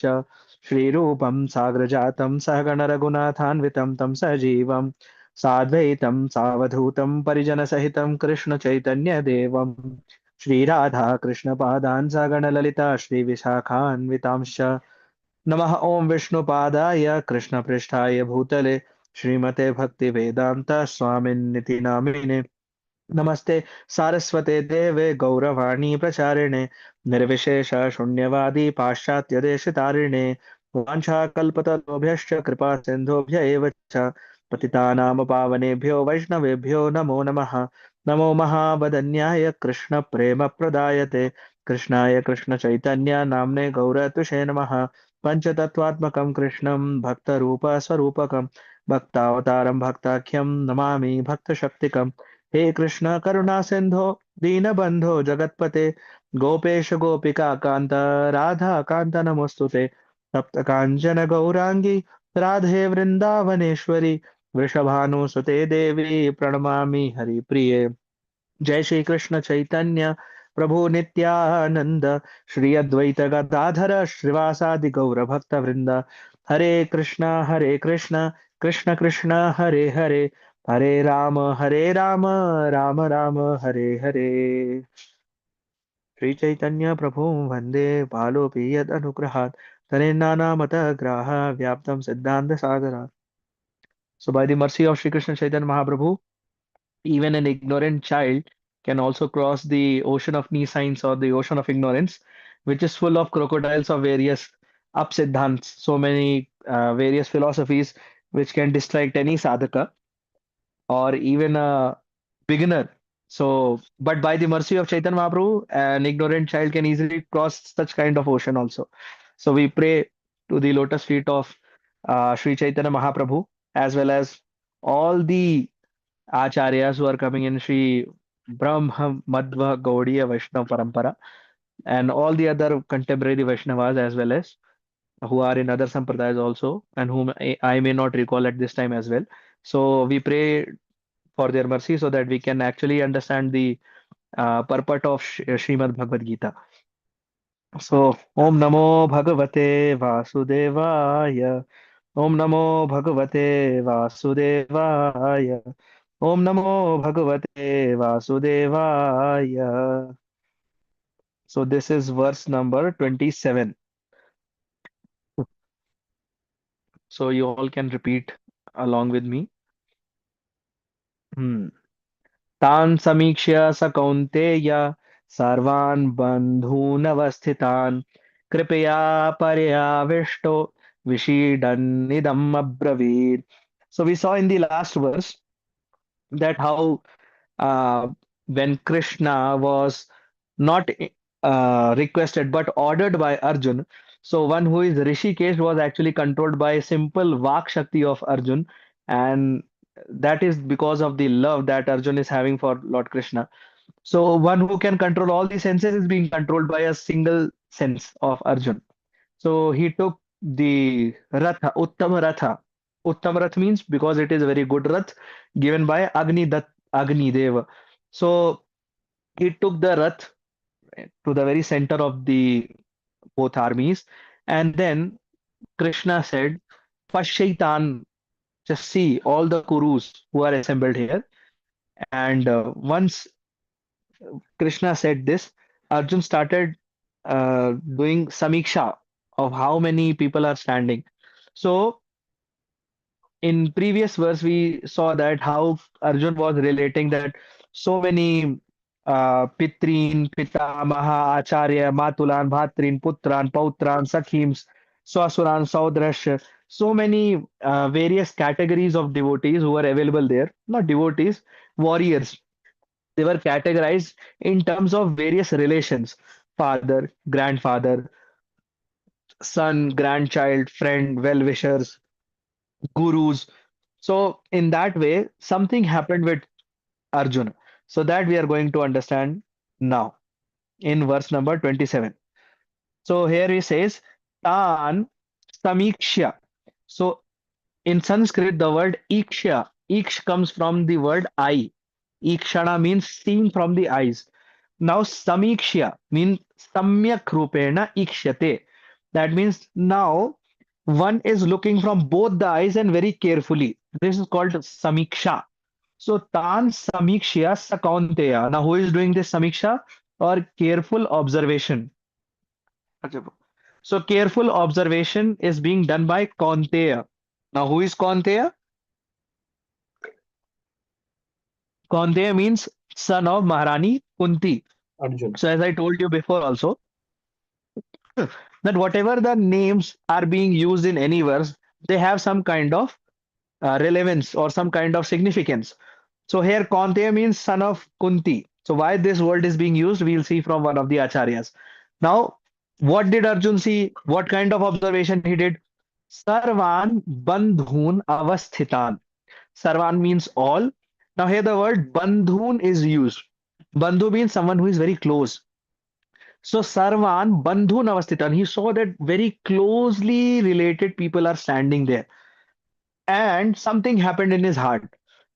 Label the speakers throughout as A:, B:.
A: श्रीरूपं साग्रजातं सहगण रघुनाथान्वितं तं सजीवं साद्वैतं सावधूतं परिजनसहितं कृष्णचैतन्यदेवं श्रीराधा कृष्णपादान् सहगण ललिता श्रीविशाखान्वितांश्च नमः ॐ विष्णुपादाय कृष्णपृष्ठाय भूतले श्रीमते भक्तिवेदान्त स्वामिन्निति नामिने नमस्ते सारस्वते देवे गौरवाणी प्रचारिणे निर्विशेष शून्यवादी पाश्चात्यदेशतारिणे वाञ्छाकल्पतरुभ्यश्च कृपा सिन्धुभ्य एव च पतितानां पावनेभ्यो वैष्णवेभ्यो नमो नमः नमो महावदन्याय कृष्ण प्रेम प्रदायते कृष्णाय कृष्ण चैतन्य नाम्ने गौरतुषे नमः पंचतत्वात्मकं कृष्णं भक्तरूप स्वरूपकं भक्तावतारं भक्ताख्यं नमामि भक्तशक्तिकम् हे कृष्ण करुणा सिंधो दीनबंधो जगतपते गोपेश गोपिका कांत राधा कांत नमोस्तुते तप्त कांचन गौरांगी राधे वृंदावनेश्वरी वृषभानुसुते देवी प्रणमामि हरिप्रिये जय श्री कृष्ण चैतन्य प्रभु नित्यानंद श्री अद्वैत गदाधर श्रीवासादि गौर भक्त वृंद हरे कृष्ण कृष्ण कृष्ण हरे हरे हरे राम राम राम हरे हरे श्री चैतन्य प्रभु वंदे बालोऽपि यद् अनुग्रहात् तरेन्नानामतः ग्राह व्याप्तं सिद्धान्त सागरात्. So by the mercy of Shri Krishna Chaitanya Mahaprabhu, even an ignorant child can also cross the ocean of nescience or the ocean of ignorance, which is full of crocodiles of various upsiddhants, so many various philosophies which can distract any sadhaka or even a beginner. So, but by the mercy of Chaitanya Mahaprabhu, an ignorant child can easily cross such kind of ocean also. So we pray to the lotus feet of Sri Chaitanya Mahaprabhu as well as all the acharyas who are coming in Sri Brahma Madhva Gaudiya Vaishnava Parampara and all the other contemporary Vaishnavas as well as who are in other sampradayas also and whom I may not recall at this time as well. So we pray for their mercy so that we can actually understand the purport of Srimad Bhagavad Gita. So Om Namo Bhagavate Vasudevaya. Om Namo Bhagavate Vasudevaya. Om Namo Bhagavate Vasudevaya. So this is verse number 27. So you all can repeat along with me. Hmm. तान् समीक्ष्य स कौन्तेय सर्वान् बन्धूनवस्थितान् कृपया पर्याविष्टो विषीदन्निदम् अब्रवीत्. So we saw in the last verse that how when Krishna was not requested but ordered by Arjun, so one who is Rishikesh was actually controlled by simple Vak Shakti of Arjun, and that is because of the love that Arjun is having for Lord Krishna. So one who can control all the senses is being controlled by a single sense of Arjun. So he took the Ratha, Uttama Ratha. Uttama Rath means because it is a very good Rath given by Agni Deva. So he took the Rath to the very center of the both armies, and then Krishna said, Pashaitan, just see all the Kurus who are assembled here. And once Krishna said this, Arjun started doing samiksha of how many people are standing. So in previous verse, we saw that how Arjun was relating that so many Pitrin, Pitamaha, Acharya, Matulan, Bhatrin, Putran, Pautran, Sakhims, Swasuran, Saudrash, so many various categories of devotees who were available there. Not devotees, warriors. They were categorized in terms of various relations: father, grandfather, son, grandchild, friend, well-wishers, gurus. So, in that way, something happened with Arjuna. So, that we are going to understand now in verse number 27. So, here he says, Tan Samikshya. So, in Sanskrit, the word Iksha, Iksh comes from the word eye. Ikshana means seen from the eyes. Now, Samikshya means Samyak Rupena Ikshyate. That means now one is looking from both the eyes and very carefully. This is called samiksha. So tan samikshya sakaunteya. Now who is doing this samiksha or careful observation? अच्छा, so careful observation is being done by Kaunteya. Now who is Kaunteya? Kaunteya means son of Maharani Kunti.
B: Arjun.
A: So as I told you before also, that whatever the names are being used in any verse, they have some kind of relevance or some kind of significance. So here Kaunteya means son of Kunti. So why this word is being used, we'll see from one of the acharyas. Now, what did Arjun see? What kind of observation he did? Sarvan bandhun avasthitan. Sarvan means all. Now here the word bandhun is used. Bandhu means someone who is very close. So Sarvan bandhun avasthitan. He saw that very closely related people are standing there. And something happened in his heart.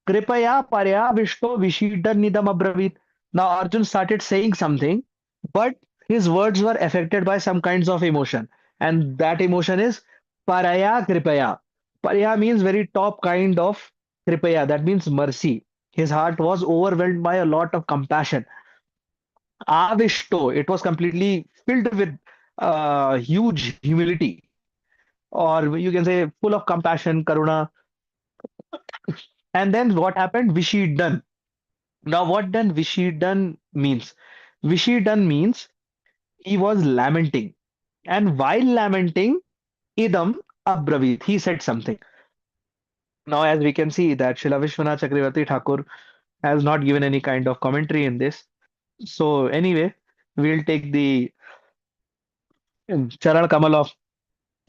A: Kripaya parya vishto vishidanidam abravit. Now Arjun started saying something, but his words were affected by some kinds of emotion. And that emotion is paraya kripaya. Paraya means very top kind of kripaya. That means mercy. His heart was overwhelmed by a lot of compassion. Avishto, it was completely filled with huge humility, or you can say full of compassion, karuna. And then what happened? Vishidan. Now, what then Vishidan means? Vishidan means he was lamenting. And while lamenting, idam abravit, he said something. Now, as we can see that Srila Vishwanath Chakravarti Thakur has not given any kind of commentary in this. So anyway, we'll take the Charan Kamal of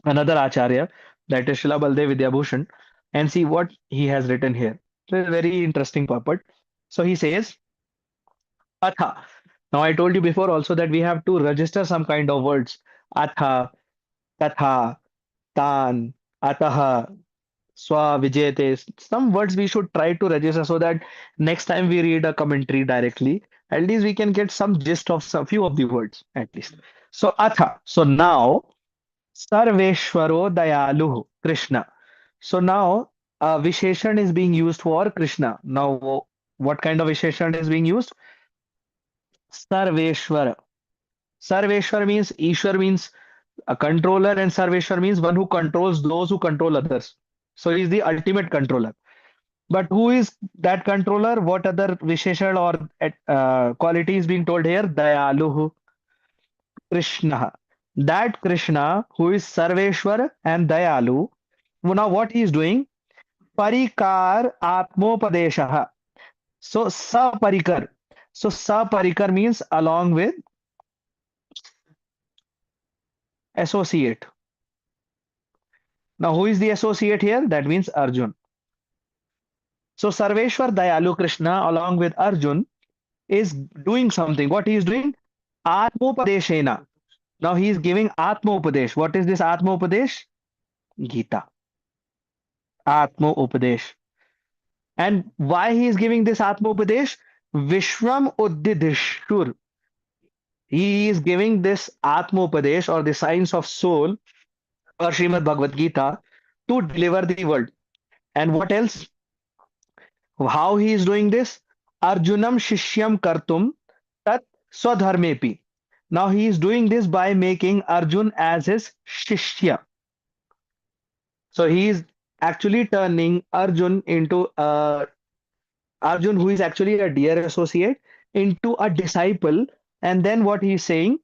A: another Acharya, that is Srila Baldev Vidyabhushan, and see what he has written here. So it's a very interesting purport. So he says, Atha. Now I told you before also that we have to register some kind of words. Atha, Tatha, Tan, Ataha, Swa, Vijayate. Some words we should try to register so that next time we read a commentary directly, at least we can get some gist of some few of the words at least. So Atha. So now Sarveshwaro Dayaluhu, Krishna. So now Visheshan is being used for Krishna. Now what kind of Visheshan is being used? Sarveshwara. Sarveshwar means Ishwar means a controller, and Sarveshwar means one who controls those who control others. So he is the ultimate controller. But who is that controller? What other Visheshad or quality is being told here? Dayaluhu, Krishna. That Krishna who is Sarveshwar and Dayalu. Now what he is doing? Parikar Atmopadeshaha. So Saparikar. So Saparikar means along with associate. Now who is the associate here? That means Arjun. So Sarveshwar Dayalu Krishna along with Arjun is doing something. What he is doing? Atmopadeshena. Now he is giving Atmopadesh. What is this Atmopadesh? Gita. Atmopadesh. And why he is giving this Atmopadesh? Vishwam Uddidishur. He is giving this Atmopadesh or the science of soul or Srimad Bhagavad Gita to deliver the world. And what else? How he is doing this? Arjunam Shishyam Kartum Tat Swadharmepi. Now he is doing this by making Arjun as his Shishya. So he is actually turning Arjun into Arjun, who is actually a dear associate, into a disciple. And then what he is saying,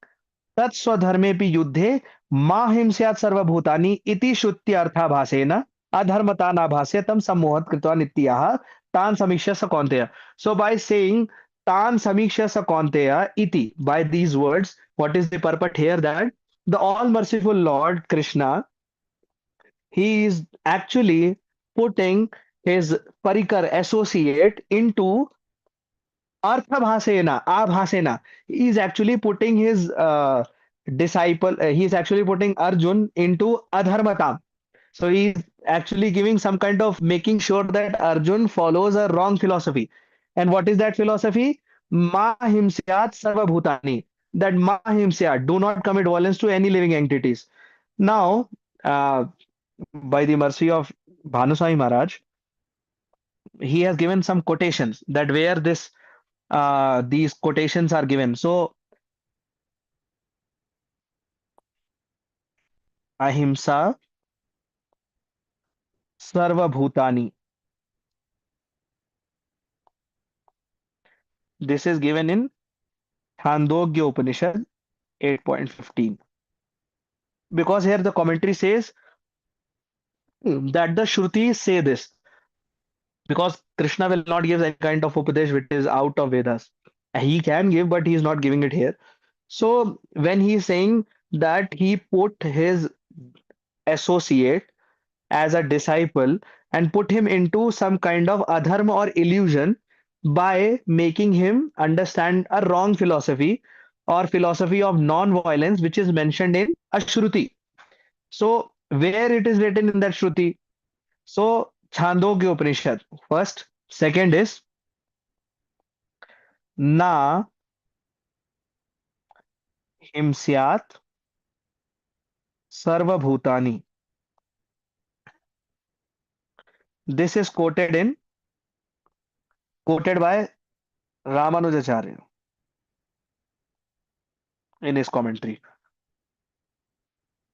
A: Tat Swadharmepi Yuddhe Mahimsyat Sarvabhutani Iti Shutyartha Adharmata Nabhasyatam Sammohat Kritva Nityaha Tan Samiksha Sakonteya. So by saying Tan Samiksha Sakonteya Iti, by these words, what is the purport here? That the all merciful Lord Krishna, he is actually putting his Parikar associate into Arthabhasena, Abhasena. He is actually putting his disciple, he is actually putting Arjun into Adharmata. So he's actually giving some kind of making sure that Arjun follows a wrong philosophy. And what is that philosophy? Ma himsyat sarva bhutani. That ma himsyat, do not commit violence to any living entities. Now, uh, by the mercy of Bhanuswami Maharaj, he has given some quotations that where this these quotations are given. So, ahimsa sarvabhutani. This is given in Chandogya Upanishad 8.15. Because here the commentary says that the Shrutis say this because Krishna will not give any kind of upadesh which is out of Vedas. He can give, but he is not giving it here. So when he is saying that he put his associate as a disciple and put him into some kind of adharma or illusion by making him understand a wrong philosophy or philosophy of non-violence, which is mentioned in a Shruti. So where it is written in that Shruti? So Chandogya Upanishad first. Second is Na himsyat sarvabhutani. This is quoted by Ramanujacharya in his commentary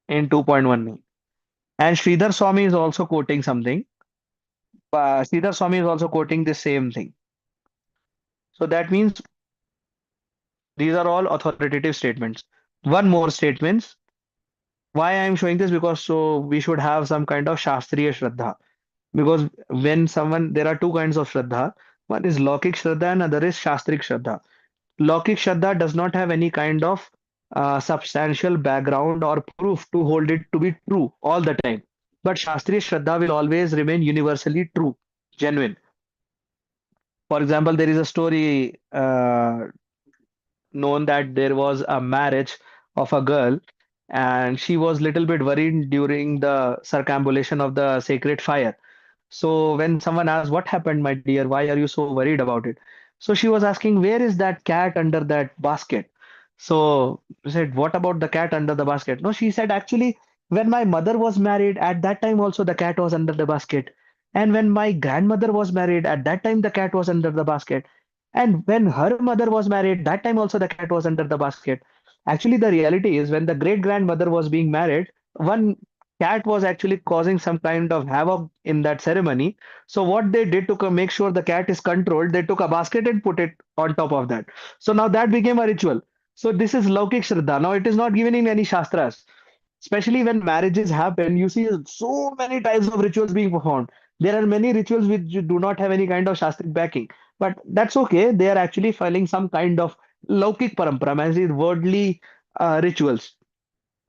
A: in 2.19. And Sridhar Swami is also quoting something. Sridhar Swami is also quoting the same thing. So that means these are all authoritative statements. One more statements. Why I am showing this? Because so we should have some kind of Shastriya Shraddha. Because when someone, there are two kinds of Shraddha. One is Laukik Shraddha and other is Shastrik Shraddha. Laukik Shraddha does not have any kind of substantial background or proof to hold it to be true all the time. But Shastriya Shraddha will always remain universally true, genuine. For example, there is a story known that there was a marriage of a girl and she was little bit worried during the circumambulation of the sacred fire. So when someone asked, "What happened, my dear? Why are you so worried about it?" So she was asking, "Where is that cat under that basket?" So I said, "What about the cat under the basket?" No, she said, "Actually, when my mother was married, at that time also the cat was under the basket. And when my grandmother was married, at that time the cat was under the basket. And when her mother was married, that time also the cat was under the basket." Actually, the reality is when the great grandmother was being married, one cat was actually causing some kind of havoc in that ceremony. So what they did to make sure the cat is controlled, they took a basket and put it on top of that. So now that became a ritual. So this is Laukik Shraddha. Now it is not given in any Shastras. Especially when marriages happen, you see so many types of rituals being performed. There are many rituals which do not have any kind of Shastric backing. But that's okay. They are actually following some kind of Laukik parampara, as in worldly rituals.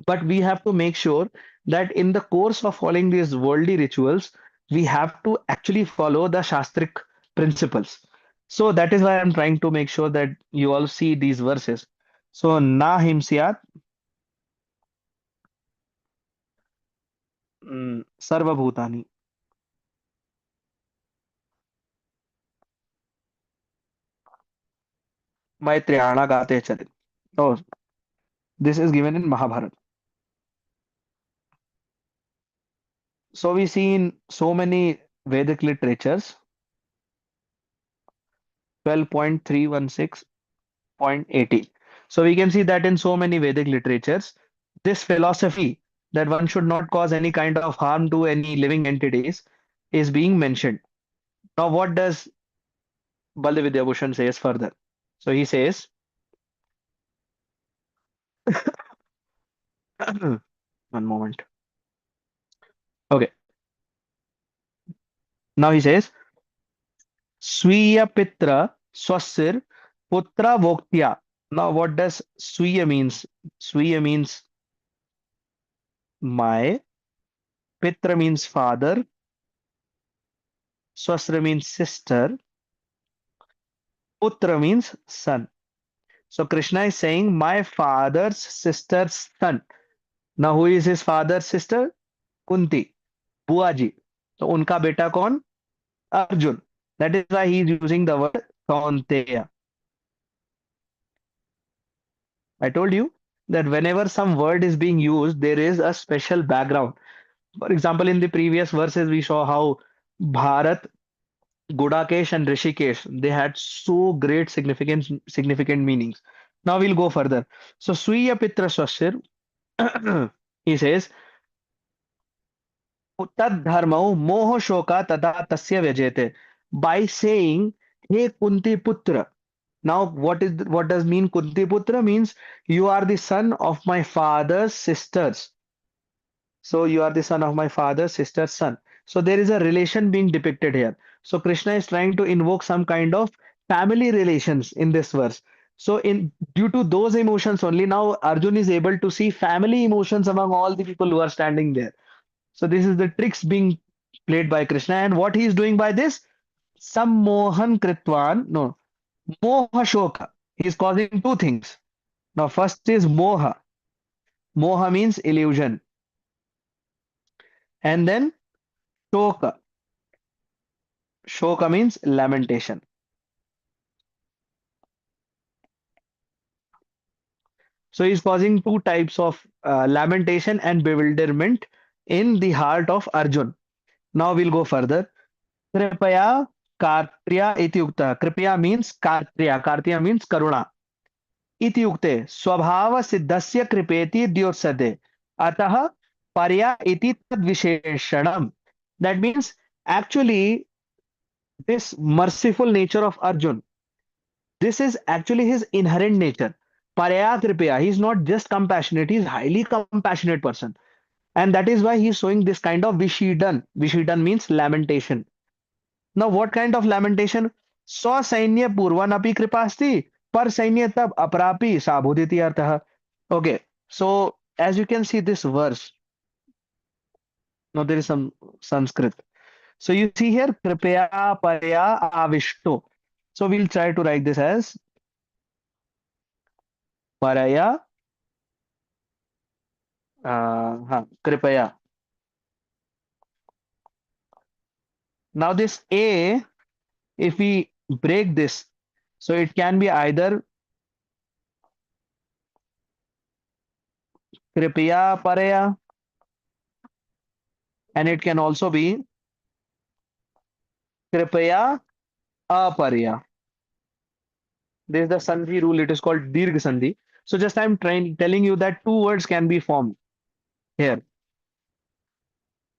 A: But we have to make sure that in the course of following these worldly rituals, we have to actually follow the Shastric principles. So that is why I'm trying to make sure that you all see these verses. So na himsyat sarvabhutani. Maitrayana gate charit. Oh, this is given in Mahabharata. So we see in so many Vedic literatures, 12.316.80. So we can see that in so many Vedic literatures, this philosophy that one should not cause any kind of harm to any living entities is being mentioned. Now, what does Baldev Vidyabhushan says further? So he says, one moment. Okay. Now he says, Swiya Pitra Swasir Putra Voktya. Now, what does Swiya means? Swiya means my, Pitra means father, Swasra means sister, Putra means son. So Krishna is saying, my father's sister's son. Now, who is his father's sister? Kunti, Buaji. So, unka beta kaun? Arjun. That is why he is using the word Kaunteya. I told you. that whenever some word is being used, there is a special background. For example, in the previous verses, we saw how Bharat, Gudakesh, and Rishikesh, they had so great significant meanings. Now we'll go further. So Swiya Pitra Swasir, he says, tad dharmau moho shoka tada tasya vyajete. By saying, Hey Kunti Putra. Now, what does mean Kunti Putra? Means you are the son of my father's sisters. So you are the son of my father's sister's son. So there is a relation being depicted here. So Krishna is trying to invoke some kind of family relations in this verse. So in due to those emotions only, now Arjun is able to see family emotions among all the people who are standing there. So this is the tricks being played by Krishna, and what he is doing by this? Sammohan Kritwan, no, Moha Shoka. He is causing two things. Now, first is Moha. Moha means illusion. And then Shoka. Shoka means lamentation. So he's causing two types of lamentation and bewilderment in the heart of Arjun. Now we'll go further. Kripaya Kartriya iti yukta. Kripaya means Kartriya. Kartriya means Karuna. इति युक्ते स्वभाव सिद्धस्य कृपेति द्योत्सते अतः पर्या इति तद्विशेषणम. That means actually this merciful nature of Arjun, this is actually his inherent nature. Paraya kripaya, he is not just compassionate, he is highly compassionate person, and that is why he is showing this kind of vishidan. Vishidan means lamentation. Now, what kind of lamentation? Swa sainya purvan api kripasti, par sainya tab aparapi sabhoditi artha. Okay, so as you can see this verse, now there is some Sanskrit. So you see here, kripaya parya avishto. So we'll try to write this as paraya, kripaya. Now this A, if we break this, so it can be either kripaya paraya, and it can also be kripaya aparya. There is the Sandhi rule. It is called Dirgh Sandhi. So just I'm telling you that two words can be formed here.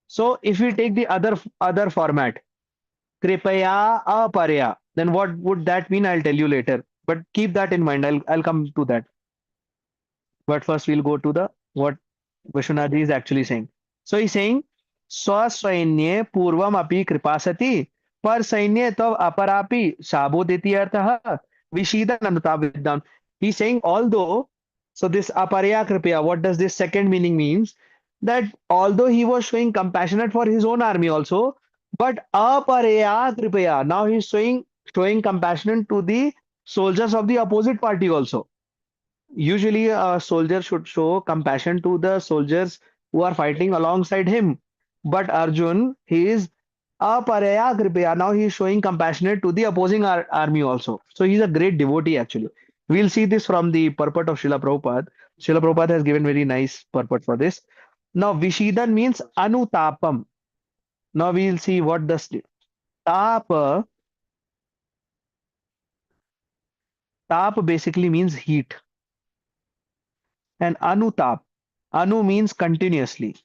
A: So if we take the other format, Kripaya Aparya, then what would that mean? I'll tell you later. But keep that in mind. I'll come to that. But first we'll go to the what Vishwanath is actually saying. So he's saying स्वसैन्ये पूर्वम अपि कृपासति पर सैन्ये तव अपरापि शाबोदिति अर्थः विशीदन अनुताप विद्वान. He's saying although, so this aparya kripaya, what does this second meaning means? That although he was showing compassionate for his own army also, but aparya kripaya, now he's showing compassion to the soldiers of the opposite party also. Usually, a soldier should show compassion to the soldiers who are fighting alongside him. But Arjun, he is aparaya kripaya. Now he is showing compassionate to the opposing army also. So he's a great devotee actually. We'll see this from the purport of Srila Prabhupada. Srila Prabhupada has given very nice purport for this. Now Vishidan means anutapam. Now we'll see what does tap. Tap basically means heat, and anutap. Anu means continuously.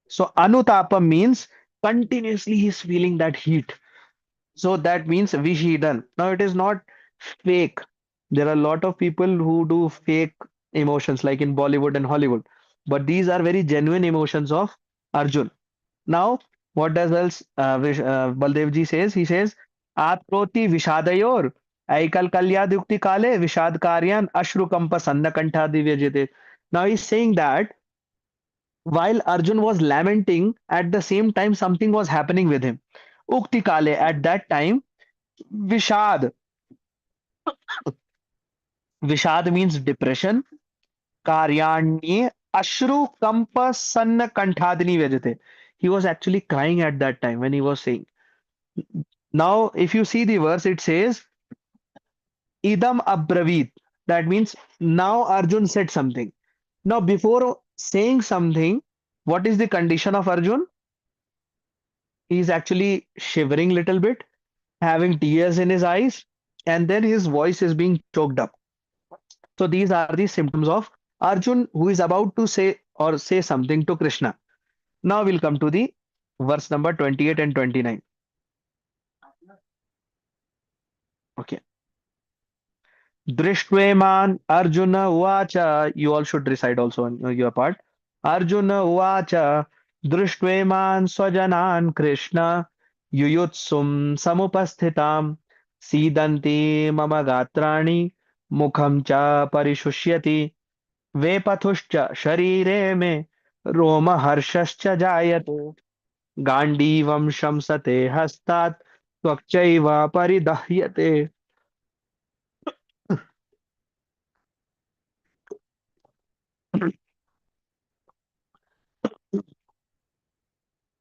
A: So anutapam means continuously he's feeling that heat. So that means vishidan. Now it is not fake. There are a lot of people who do fake emotions like in Bollywood and Hollywood. But these are very genuine emotions of Arjun. Now, what does else Baldev ji says? He says, Atroti vishadayor aikal kalyadukti kale vishad karyan ashru kampa sanna kantha divyajite. Now he's saying that while Arjun was lamenting, at the same time something was happening with him. Ukti Kale, at that time, Vishad. Vishad means depression. Karyanye Ashru Kampa Sanna Kanthadini Vejate. He was actually crying at that time when he was saying. Now, if you see the verse, it says, Idam abravit. That means now Arjun said something. Now, before saying something, what is the condition of Arjun? He is actually shivering little bit, having tears in his eyes, and then his voice is being choked up. So these are the symptoms of Arjun who is about to say or say something to Krishna. Now we'll come to the verse number 28 and 29. Okay. Drishtveman Arjuna Uvacha. You all should recite also on your part. Arjuna Uvacha. Drishtveman Swajanan Krishna Yuyutsum Samupasthitam Sidanti Mama Gatrani Mukham cha Parishusyati Vepatushcha Sharire me Roma Harshascha Jayate Gandivam Shamsate Hastat Tvakchaiva Paridahyate.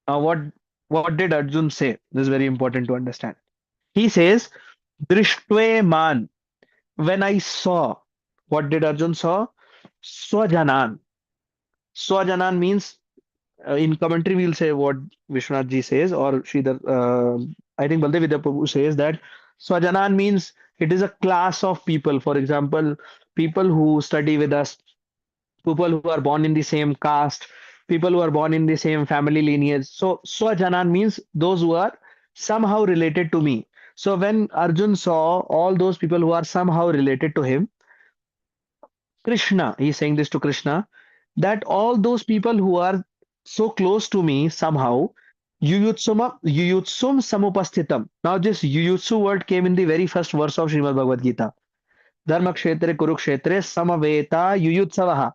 A: Now, what did Arjun say? This is very important to understand. He says, Drishtve man. When I saw, what did Arjun saw? Swajanan. Swajanan means in commentary we'll say what Vishwanath ji says, or Sridhar, I think Baldev Vidya Prabhu says that Swajanan means it is a class of people. For example, people who study with us, people who are born in the same caste, people who are born in the same family lineage. So Swajanan means those who are somehow related to me. So when Arjun saw all those people who are somehow related to him, Krishna, he's saying this to Krishna, that all those people who are so close to me somehow, Yuyutsum Samupasthitam. Now this Yuyutsu word came in the very first verse of Srimad Bhagavad Gita. Dharma Kshetre Kurukshetre Samaveta Yuyutsavaha.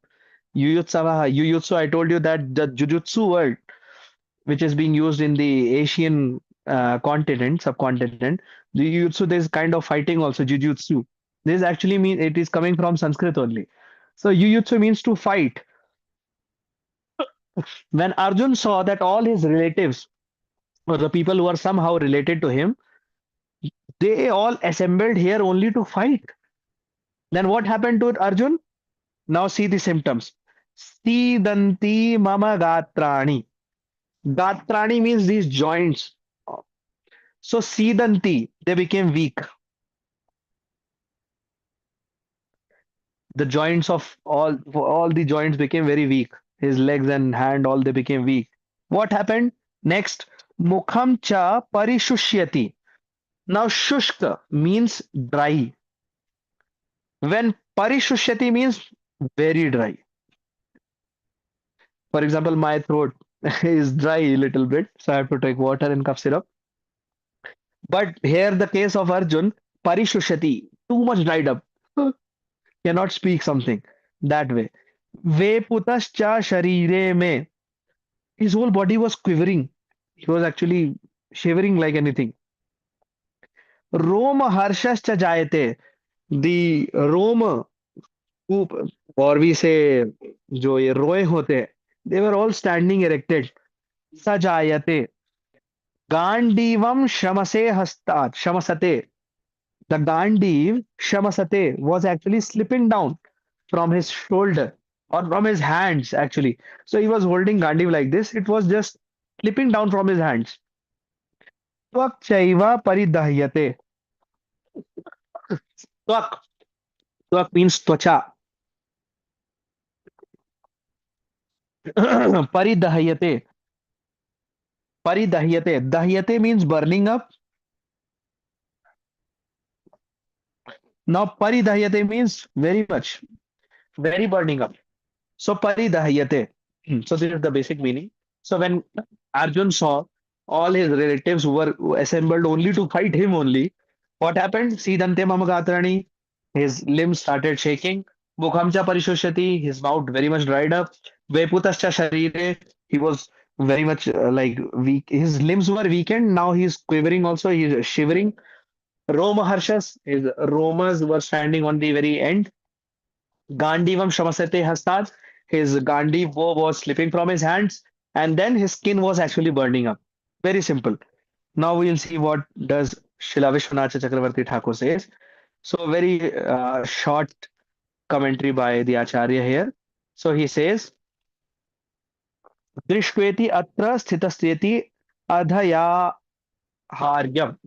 A: Yuyutsu, I told you that the Jujutsu word, which is being used in the Asian subcontinent, the Jujutsu, there's kind of fighting also, Jujutsu. This actually mean it is coming from Sanskrit only. So Jujutsu means to fight. When Arjun saw that all his relatives, or the people who are somehow related to him, they all assembled here only to fight. Then what happened to Arjun? Now see the symptoms. Sidanti mama gatrani. Gatrani means these joints. So Sidanti, they became weak. The joints of all the joints became very weak. His legs and hand, all they became weak. What happened? Next, Mukham cha parishusyati. Now shushka means dry. When parishusyati means very dry. For example, my throat is dry a little bit, so I have to take water and cough syrup. But here the case of Arjun, parishushati, too much dried up, cannot speak something that way. Veputascha sharire me, his whole body was quivering. He was actually shivering like anything. Roma harshascha jayate, the Roma poop, or we say जो ये रोए होते, they were all standing erected. Sajayate, Gandivam shamase hastat, shamasate. The Gandiv shamasate was actually slipping down from his shoulder or from his hands actually. So he was holding Gandiv like this. It was just slipping down from his hands. Twak chaiva paridahyate. Twak. Twak means twacha. Paridahyate. Paridahyate. Dahyate means burning up. Now paridahyate means very much, very burning up. So paridahyate. So this is the basic meaning. So when Arjun saw all his relatives who were assembled only to fight him only, what happened? Sidante Mamagatrani, his limbs started shaking. Mukhamcha Parishoshati, his mouth very much dried up. Veputascha Sharire, he was very much like weak. His limbs were weakened. Now he's quivering also. He's shivering. Roma Harshas, his romas were standing on the very end. Gandivam Shamasate Hastat, his Gandhi bow was slipping from his hands, and then his skin was actually burning up. Very simple. Now we'll see what does Shila Vishwanath Chakravarti Thakur says. So very short commentary by the Acharya here. So he says, Drishtveti atra sthitastheti adhaya haryam.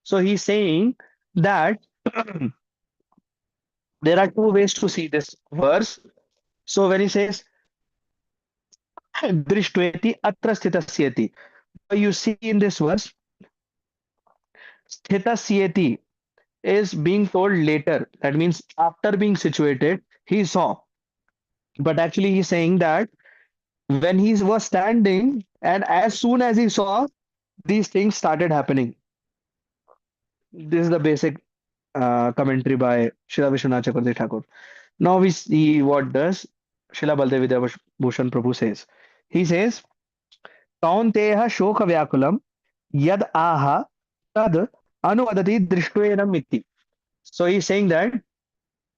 A: So he's saying that there are two ways to see this verse. So when he says Drishtveti atra sthitastheti, you see in this verse, sthitastheti is being told later. That means after being situated, he saw. But actually, he's saying that when he was standing, and as soon as he saw, these things started happening. This is the basic commentary by Srila Vishwanath Chakravarti Thakur. Now we see what does Srila Baldev Vidya Bhushan Prabhu says. He says, Kaunteha shoka vyakulam yad aha tad anuvadati drishtvenam iti. So he's saying that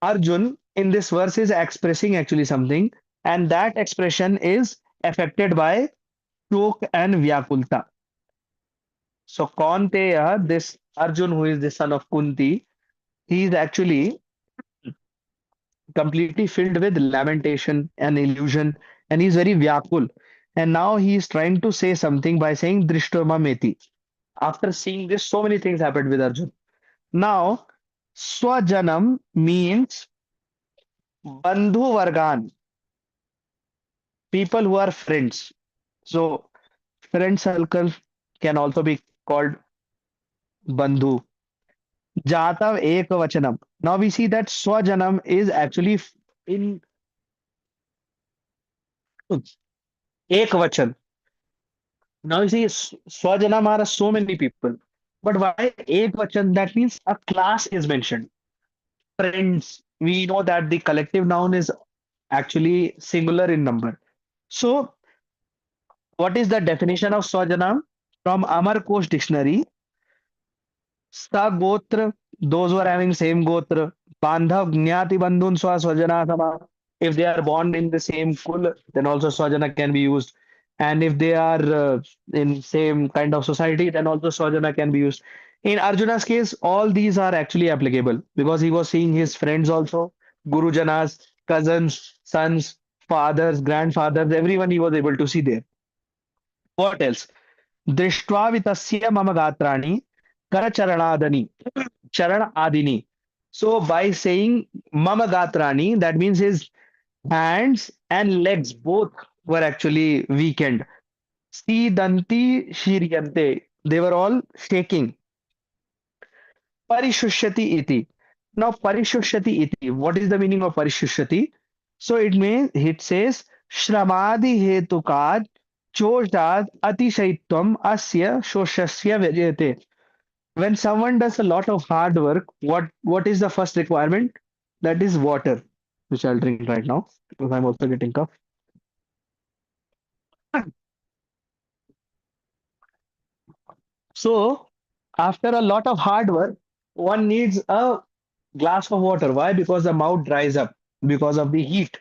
A: Arjun in this verse is expressing actually something, and that expression is affected by shok and vyakulta. So Kaunteya, this Arjun who is the son of Kunti, he is actually completely filled with lamentation and illusion, and he's very vyakul. And now he is trying to say something by saying Drishtoma Meti. After seeing this, so many things happened with Arjun. Now, Swajanam means Bandhu Vargan, people who are friends. So, friend circle can also be called Bandhu. Jatav Ekavachanam. Now we see that Swajanam is actually in Ekavachan. Now you see Swajanam are so many people. But why Ekvachan? That means a class is mentioned. Friends. We know that the collective noun is actually singular in number. So, what is the definition of Swajanam? From Amar Kosh Dictionary, Gotra, those who are having same Gotra, Bandhav, Jnati, Bandhun, Swajana, Sama. If they are born in the same kul, then also Swajana can be used. And if they are in same kind of society, then also Swajana can be used. In Arjuna's case, all these are actually applicable because he was seeing his friends also, Gurujanas, cousins, sons, fathers, grandfathers, everyone he was able to see there. What else? दृष्ट्वा वितस्य मम गात्राणि करचरणादनि charan adini. So by saying mama gatrani, that means his hands and legs both were actually weakened. Sidanti shiryante. They were all shaking. Parishushati iti. Now parishushati iti. What is the meaning of parishushati? So it says shramadi hetukad choshat atishayitvam asya shoshasya vyajete. When someone does a lot of hard work, what is the first requirement? That is water, which I'll drink right now because I'm also getting cough. So after a lot of hard work, one needs a glass of water. Why? Because the mouth dries up because of the heat.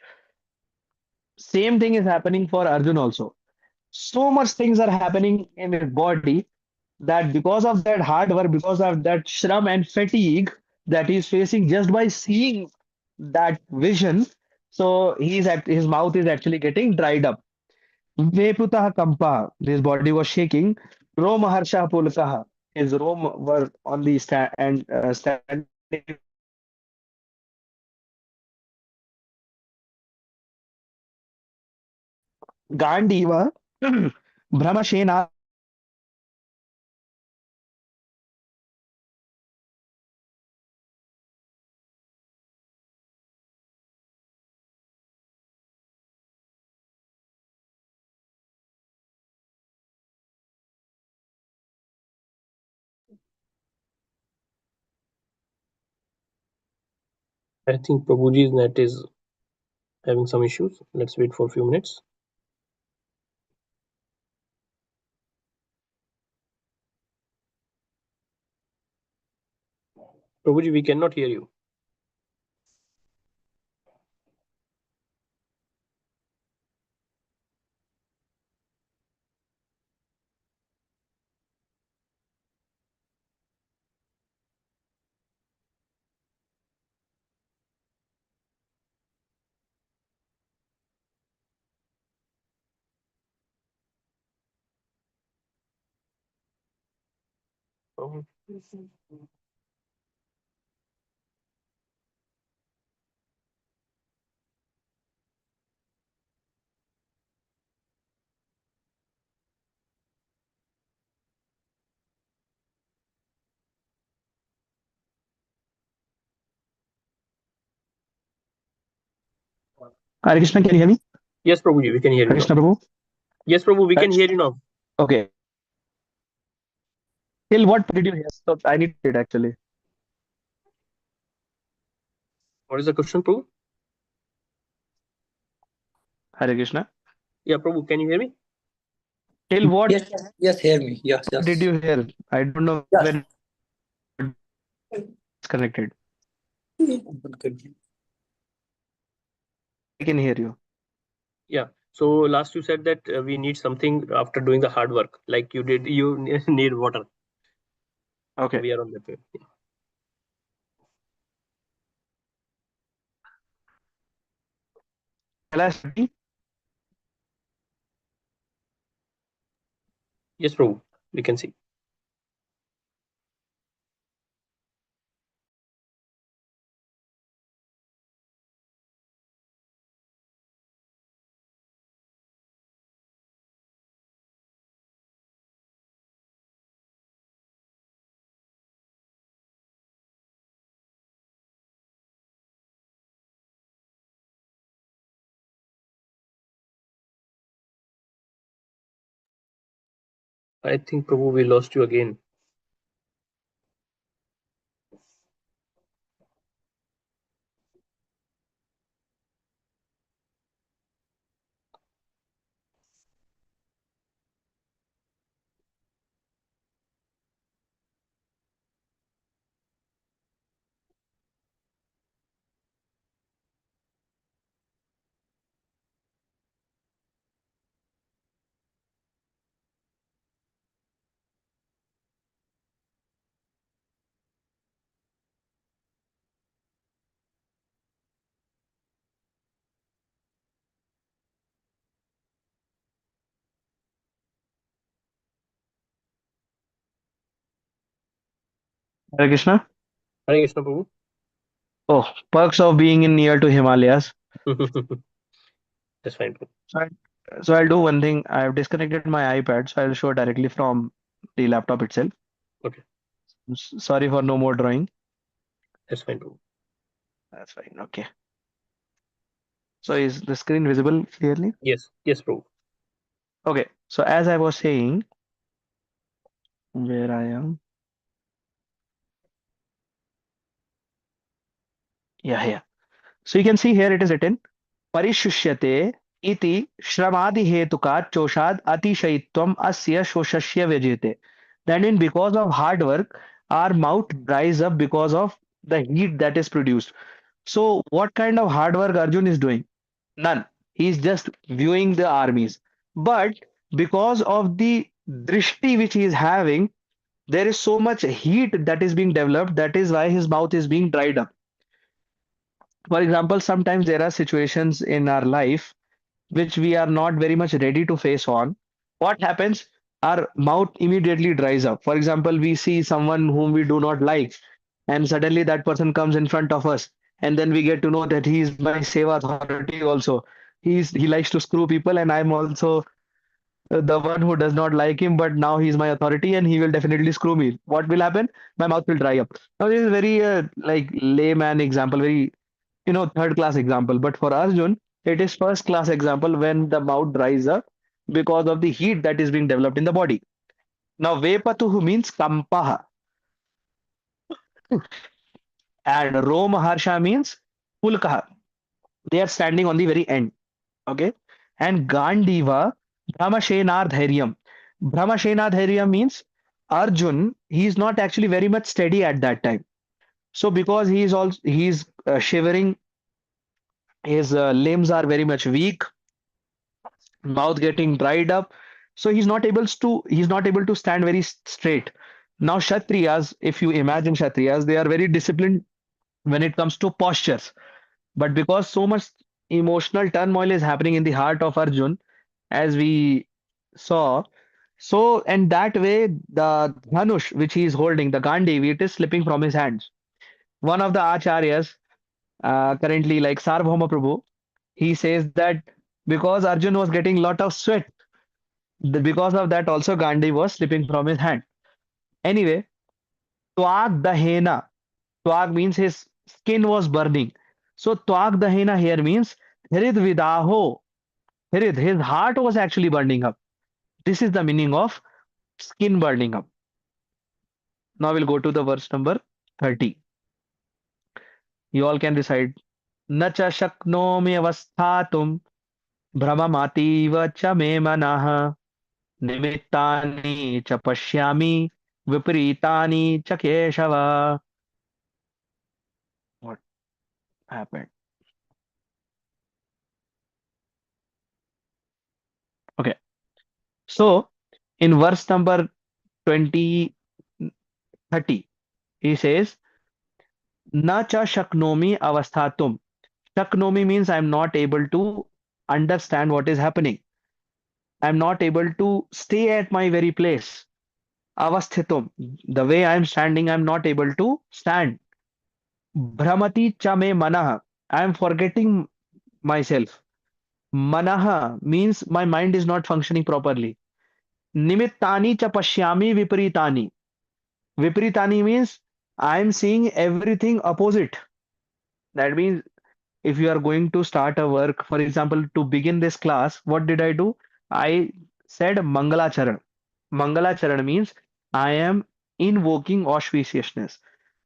A: Same thing is happening for Arjun also. So much things are happening in his body that because of that hard work, because of that shram and fatigue that he's facing just by seeing that vision, so his mouth is actually getting dried up. Veputah kampa, his body was shaking. Romaharsha pulkaha, his Rome were on the stand and standing. Gandiva, Brahmashena.
B: I think Prabhuji's net is having some issues. Let's wait for a few minutes. Prabhuji, we cannot hear you. Oh,
A: Hare Krishna, can you hear me?
B: yes, Prabhuji, we can hear you
A: Hare
B: now.
A: Krishna, Prabhu.
B: Yes, Prabhu, we can
A: Right.
B: hear you now.
A: Okay. Till what did you hear? So I need it actually.
B: What is the question, Prabhu?
A: Hare Krishna.
B: Yeah, Prabhu, can you hear me?
A: Till what
C: Yes, yes, yes, hear me. Yes,
A: did
C: yes.
A: you hear? I don't know
C: Yes.
A: when it's connected. I can hear you.
B: Yeah. So last you said that we need something after doing the hard work, like you did. You need water. So
A: Okay.
B: we are on that way.
A: Shall I start?
B: Yes, Prabhu, we can see. I think Prabhu, we lost you again.
A: Hare Krishna.
B: Hare Krishna, Prabhu.
A: Oh, perks of being in near to Himalayas.
B: That's fine, Prabhu.
A: So, so I'll do one thing. I've disconnected my iPad, so I'll show directly from the laptop itself.
B: Okay,
A: Sorry for no more drawing.
B: that's fine, Prabhu.
A: That's fine. Okay. So is the screen visible clearly?
B: Yes, yes, Prabhu.
A: Okay. So as I was saying, where I am. Yeah, yeah. So you can see here it is written परिशुष्यते इति श्रमादिहेतुकात् चोषाद अतिशयित्वम् अस्य शोषस्य व्यज्यते. That means because of hard work, our mouth dries up because of the heat that is produced. So what kind of hard work Arjun is doing? None. He's just viewing the armies. But because of the drishti which he is having, there is so much heat that is being developed. That is why his mouth is being dried up. For example, sometimes there are situations in our life which we are not very much ready to face on. What happens? Our mouth immediately dries up. For example, we see someone whom we do not like, and suddenly that person comes in front of us, and then we get to know that he is my seva authority also. He likes to screw people, and I'm also the one who does not like him, but now he's my authority, and he will definitely screw me. What will happen? My mouth will dry up. Now this is very like layman example, very third class example. But for Arjun, it is first class example when the mouth dries up because of the heat that is being developed in the body. Now, Vepatuhu means Kampaha, and Romaharsha means Pulkaha. They are standing on the very end. Okay. And Gandiva, Brahmashenardhairyam. Brahmashenardhairyam means Arjun, he is not actually very much steady at that time. So because he's shivering, his limbs are very much weak, mouth getting dried up, so he's not able to stand very straight. Now kshatriyas, if you imagine kshatriyas, they are very disciplined when it comes to postures, but because so much emotional turmoil is happening in the heart of Arjun, as we saw, So, and that way, the Dhanush, which he is holding, the Gandhi, it is slipping from his hands. One of the acharyas, currently like Sarvabhauma Prabhu, he says that because Arjun was getting lot of sweat, because of that also Gandhi was slipping from his hand. Anyway, Twag Dahena. Twag means his skin was burning. So Twag Dahena here means Hrid Vidaho. Hrid, his heart was actually burning up. This is the meaning of skin burning up. Now we'll go to the verse number 30. You all can recite. न च शक्नोमि अवस्थातुं भ्रममातीव च मे मनः निमित्तानि च पश्यामि विपरीतानि च Keshav. What happened? Okay. So in verse number 20, 30, he says, न च शक्नोमि अवस्थातुम. Shaknomi means I'm not able to understand what is happening. I'm not able to stay at my very place. Avasthitum. The way I'm standing, I'm not able to stand. Bhramati cha me manaha. I'm forgetting myself. Manaha means my mind is not functioning properly. Nimittani cha pashyami viparitani. Viparitani means I'm seeing everything opposite. That means if you are going to start a work, for example, to begin this class, what did I do? I said Mangalacharan. Mangalacharan means I am invoking auspiciousness.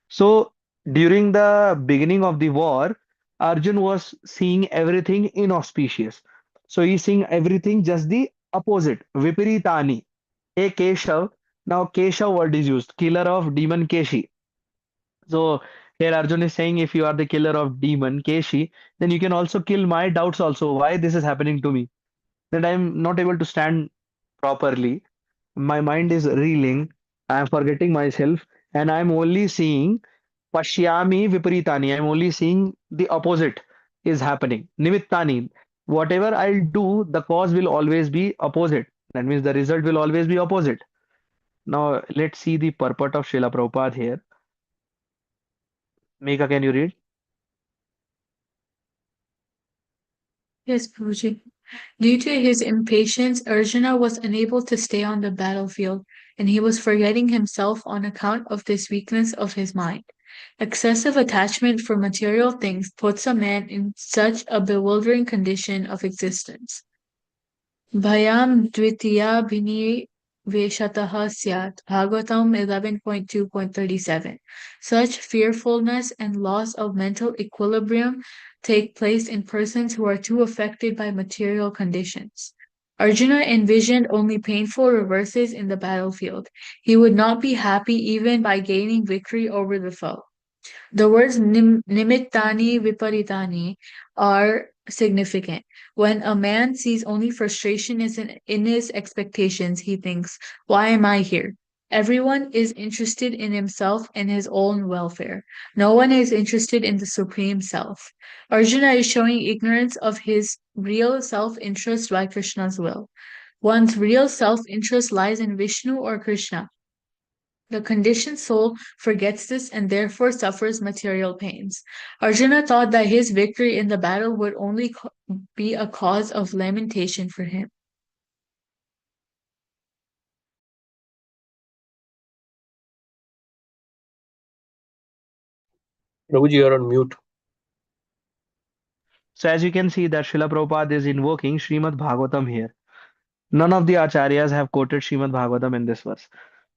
A: So during the beginning of the war, Arjun was seeing everything inauspicious. So he's seeing everything just the opposite. Viparitani. Hey Keshav. Now Keshav word is used. Killer of demon Keshi. So here Arjun is saying if you are the killer of demon Keshi, then you can also kill my doubts also. Why this is happening to me? That I am not able to stand properly. My mind is reeling. I am forgetting myself, and I am only seeing Pashyami Viparitani. I am only seeing the opposite is happening. Nimittani. Whatever I'll do, the cause will always be opposite. That means the result will always be opposite. Now let's see the purport of Srila Prabhupada here. Mika, can you read?
C: Yes, Prabhuji. Due to his impatience, Arjuna was unable to stay on the battlefield, and he was forgetting himself on account of this weakness of his mind. Excessive attachment for material things puts a man in such a bewildering condition of existence. Bhayam Dvitiya Veshatah Syat, Bhagavatam 11.2.37. Such fearfulness and loss of mental equilibrium take place in persons who are too affected by material conditions. Arjuna envisioned only painful reverses in the battlefield. He would not be happy even by gaining victory over the foe. The words nimittani viparitani are significant. When a man sees only frustration in his expectations, he thinks, why am I here? Everyone is interested in himself and his own welfare. No one is interested in the Supreme Self. Arjuna is showing ignorance of his real self-interest by Krishna's will. One's real self-interest lies in Vishnu or Krishna. The conditioned soul forgets this and therefore suffers material pains. Arjuna thought that his victory in the battle would only be a cause of lamentation for him.
B: Prabhuji, you're on mute.
A: So as you can see that Srila Prabhupada is invoking Srimad Bhagavatam here. None of the acharyas have quoted Srimad Bhagavatam in this verse.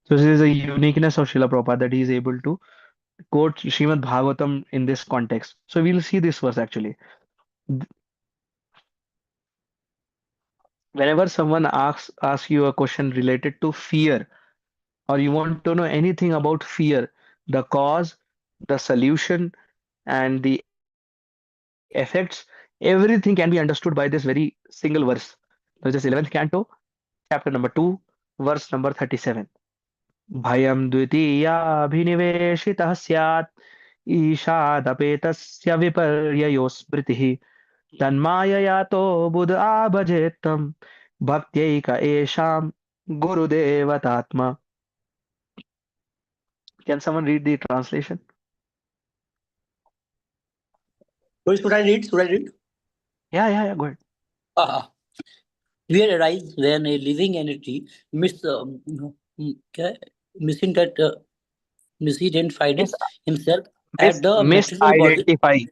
A: So this is a uniqueness of Srila Prabhupada that he is able to quote Srimad Bhagavatam in this context. So we'll see this verse actually. Whenever someone asks you a question related to fear, or you want to know anything about fear, the cause, the solution, and the effects, everything can be understood by this very single verse. This is 11th canto, chapter number 2, verse number 37. Bhayam dvitiyaabhiniveshitah syat ईशादपेतस्य विपर्ययो स्मृतिः तन्मायया तो बुध आभजेत्तम् भक्त्यैक एषाम् Gurudevatatma. Can someone read the translation?
D: Should I read? Should I read?
A: Yeah, go ahead.
D: Ah, fear arises when a living entity क्या- misinter- uh,
A: Mis
D: misidentifies himself
A: mis
D: at the material body.
A: misidentify.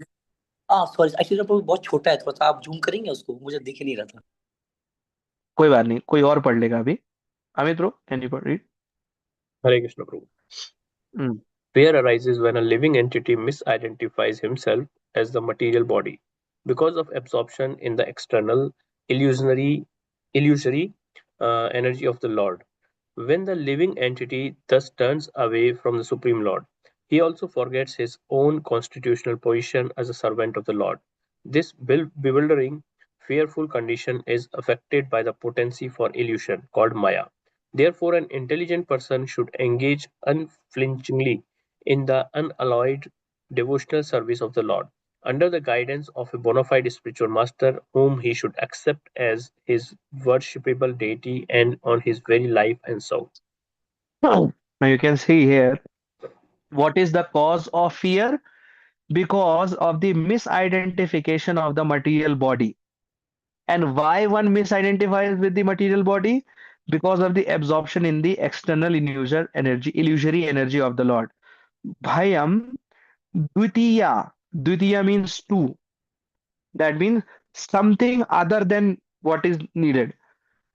D: Sorry actually बहुत छोटा है, थोड़ा सा आप zoom करेंगे उसको, मुझे दिख ही नहीं रहा था।
A: कोई बात नहीं, कोई और पढ़ लेगा अभी। Amit bro, can you read?
B: Hare Krishna Prabhu.
A: Mm.
B: Fear arises when a living entity misidentifies himself as the material body because of absorption in the external illusory energy of the Lord. When the living entity thus turns away from the Supreme Lord, he also forgets his own constitutional position as a servant of the Lord. This bewildering, fearful condition is affected by the potency for illusion called Maya. Therefore, an intelligent person should engage unflinchingly in the unalloyed devotional service of the Lord, under the guidance of a bona fide spiritual master whom he should accept as his worshipable deity and on his very life and soul.
A: Now you can see here, what is the cause of fear? Because of the misidentification of the material body. And why one misidentifies with the material body? Because of the absorption in the external illusory energy of the Lord. Bhayam Dvitiya. Dvitiya means two. That means something other than what is needed.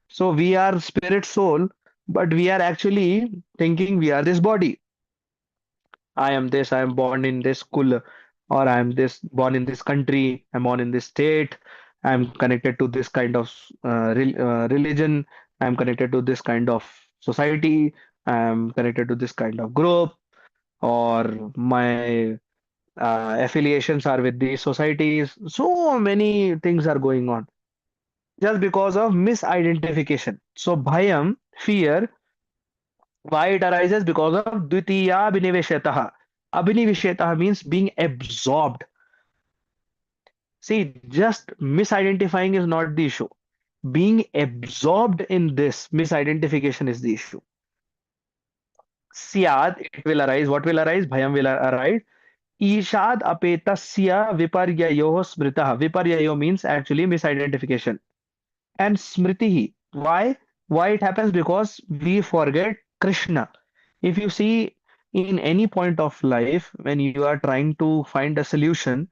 A: So we are spirit soul, but we are actually thinking we are this body. I am this, I am born in this school, or I am this born in this country, I'm born in this state, I'm connected to this kind of religion, I'm connected to this kind of society, I'm connected to this kind of group, or my affiliations are with these societies. So many things are going on just because of misidentification. So bhayam, fear, why it arises? Because of dvitiya abhiniveshataha. Abhiniveshataha means being absorbed. See, just misidentifying is not the issue. Being absorbed in this misidentification is the issue. Syad, it will arise. What will arise? Bhayam will arise. Ishad apetasya viparyayo smritah. Viparyayo means actually misidentification. And smritihi. Why it happens? Because we forget Krishna. If you see in any point of life, when you are trying to find a solution,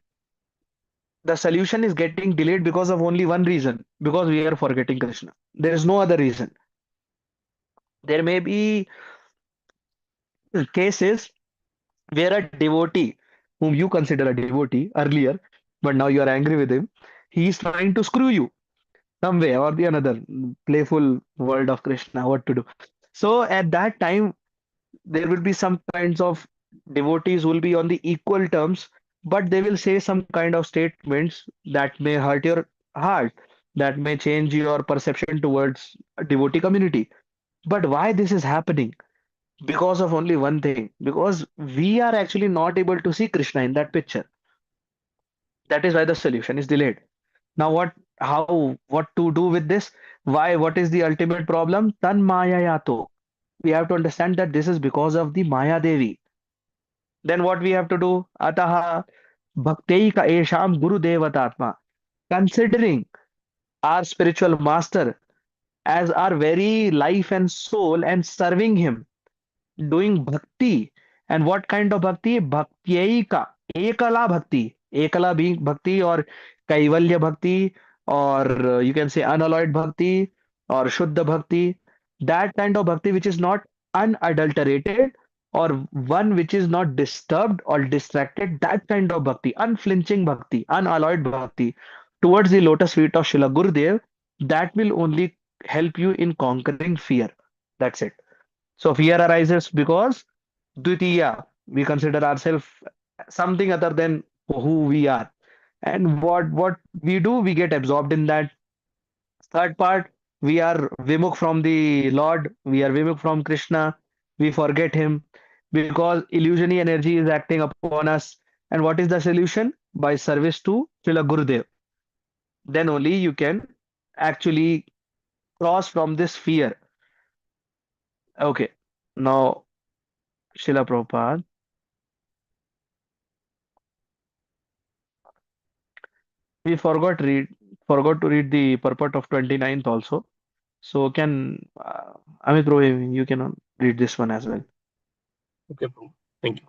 A: the solution is getting delayed because of only one reason, because we are forgetting Krishna. There is no other reason. There may be cases where a devotee, whom you consider a devotee earlier, but now you are angry with him, he is trying to screw you some way or the another. Playful world of Krishna, what to do. So at that time, there will be some kinds of devotees who will be on the equal terms, but they will say some kind of statements that may hurt your heart, that may change your perception towards a devotee community. But why this is happening? Because of only one thing, because we are actually not able to see Krishna in that picture. That is why the solution is delayed. Now, what to do with this? Why? What is the ultimate problem? Tan Maya Yato. We have to understand that this is because of the Maya Devi. Then what we have to do? Ataha bhakteika esham guru devatatma. Considering our spiritual master as our very life and soul and serving him, doing bhakti. And what kind of bhakti? Bhaktyeka, ekala bhakti. Ekala being bhakti or kaivalya bhakti, or you can say unalloyed bhakti or shuddha bhakti. That kind of bhakti which is not unadulterated or one which is not disturbed or distracted. That kind of bhakti, unflinching bhakti, unalloyed bhakti towards the lotus feet of Srila Gurudev, that will only help you in conquering fear. That's it. So fear arises because Dvitiya, we consider ourselves something other than who we are. And what we do, we get absorbed in that. Third part, we are vimukh from the Lord, we are vimukh from Krishna, we forget him because illusionary energy is acting upon us. And what is the solution? By service to Srila Gurudev. Then only you can actually cross from this fear. Okay. Now, Srila Prabhupada, we forgot to read the purport of 29th also. So can Amit Prabhu, you can read this one as well.
B: Okay, Prabhu. Thank you.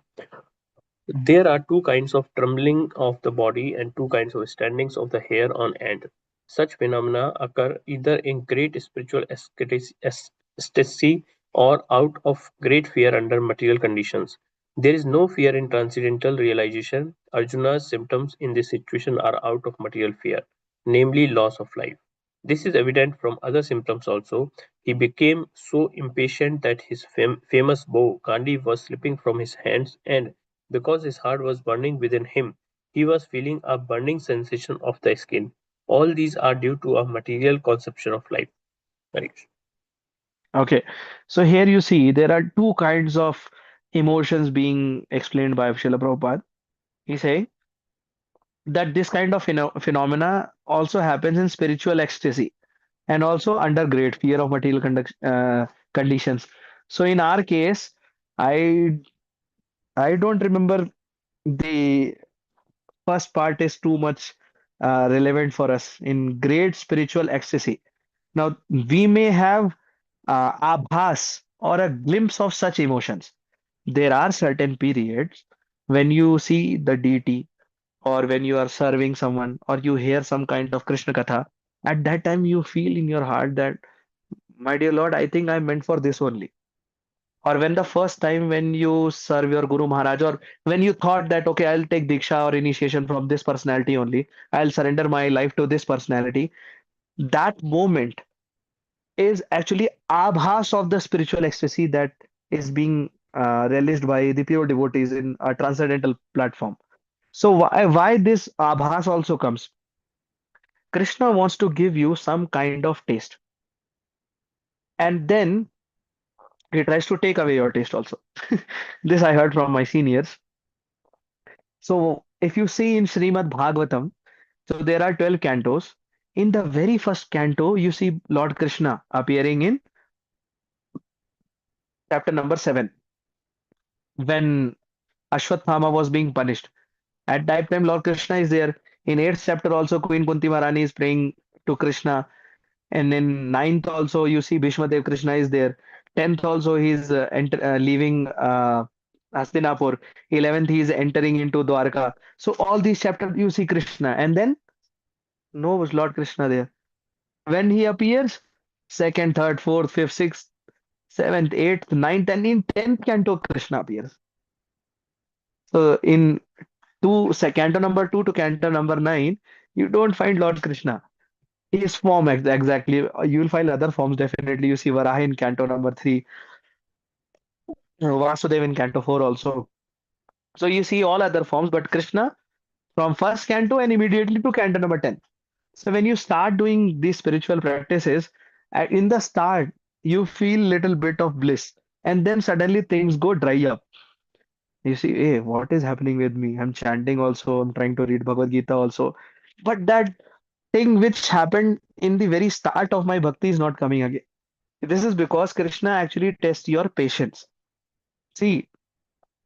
B: There are two kinds of trembling of the body and two kinds of standings of the hair on end. Such phenomena occur either in great spiritual ecstasy or out of great fear under material conditions. There is no fear in transcendental realization. Arjuna's symptoms in this situation are out of material fear, namely loss of life. This is evident from other symptoms also. He became so impatient that his famous bow, Gandhi, was slipping from his hands, and because his heart was burning within him, he was feeling a burning sensation of the skin. All these are due to a material conception of life. Harish.
A: Okay. So here you see there are two kinds of emotions being explained by Srila Prabhupada. He's saying that this kind of phenomena also happens in spiritual ecstasy and also under great fear of material conditions. So in our case, I I don't remember the first part is too much relevant for us in great spiritual ecstasy. Now we may have abhas or a glimpse of such emotions. There are certain periods when you see the deity or when you are serving someone or you hear some kind of Krishna Katha. At that time, you feel in your heart that, my dear Lord, I think I'm meant for this only. Or when the first time when you serve your Guru Maharaj, or when you thought that, okay, I'll take Diksha or initiation from this personality only, I'll surrender my life to this personality. That moment is actually abhas of the spiritual ecstasy that is being realized by the pure devotees in a transcendental platform. So why this abhas also comes? Krishna wants to give you some kind of taste, and then he tries to take away your taste also. This I heard from my seniors. So if you see in Srimad Bhagavatam, so there are 12 cantos. In the very first canto, you see Lord Krishna appearing in chapter number 7 when Ashwathama was being punished. At that time, Lord Krishna is there. In 8th chapter, also Queen Kunti Maharani is praying to Krishna. And in ninth also you see Bhishma Dev Krishna is there. 10th also he is leaving Hastinapur. 11th he is entering into Dwarka. So all these chapters you see Krishna, and then no Lord Krishna there. When he appears, second, third, fourth, fifth, sixth, seventh, eighth, ninth, and in 10th canto Krishna appears. So in canto number 2 to canto number 9, you don't find Lord Krishna. His form exactly. You will find other forms definitely. You see Varaha in Canto number 3, Vasudev in Canto 4 also. So you see all other forms, but Krishna from first canto and immediately to canto number 10. So when you start doing these spiritual practices, in the start, you feel little bit of bliss, and then suddenly things go dry up. You see, hey, what is happening with me? I'm chanting also, I'm trying to read Bhagavad Gita also. But that thing which happened in the very start of my bhakti is not coming again. This is because Krishna actually tests your patience. See,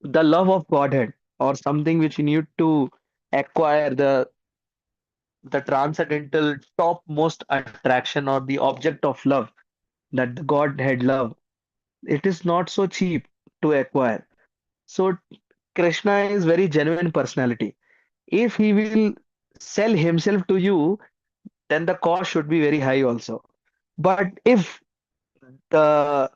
A: the love of Godhead or something which you need to acquire the transcendental topmost attraction or the object of love, that the Godhead love, it is not so cheap to acquire. So Krishna is very genuine personality. If he will sell himself to you, then the cost should be very high also. But the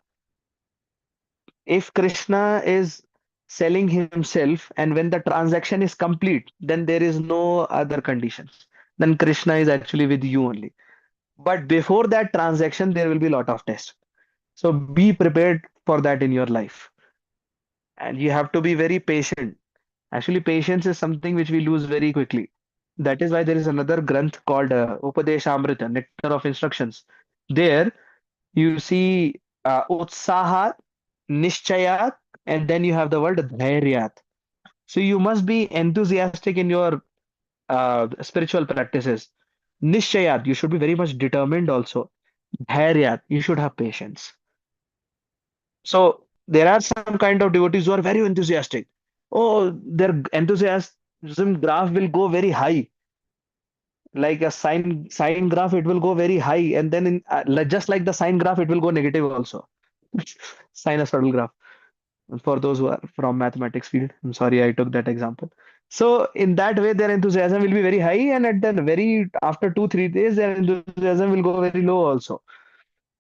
A: if Krishna is selling himself and when the transaction is complete, then there is no other conditions. Then Krishna is actually with you only. But before that transaction, there will be a lot of tests. So be prepared for that in your life. And you have to be very patient. Actually, patience is something which we lose very quickly. That is why there is another granth called Upadeshamrita, Nectar of Instructions. There you see Utsahat, Nishchayat, and then you have the word Dhairyat. So you must be enthusiastic in your spiritual practices. Nishchayat, you should be very much determined also. Dhairyat, you should have patience. So there are some kind of devotees who are very enthusiastic. Oh, their enthusiasm graph will go very high, like a sine graph. It will go very high, and then just like the sine graph, it will go negative also. Sinusoidal graph. For those who are from mathematics field, I'm sorry I took that example. So in that way, their enthusiasm will be very high, and at the very after 2 3 days, their enthusiasm will go very low also.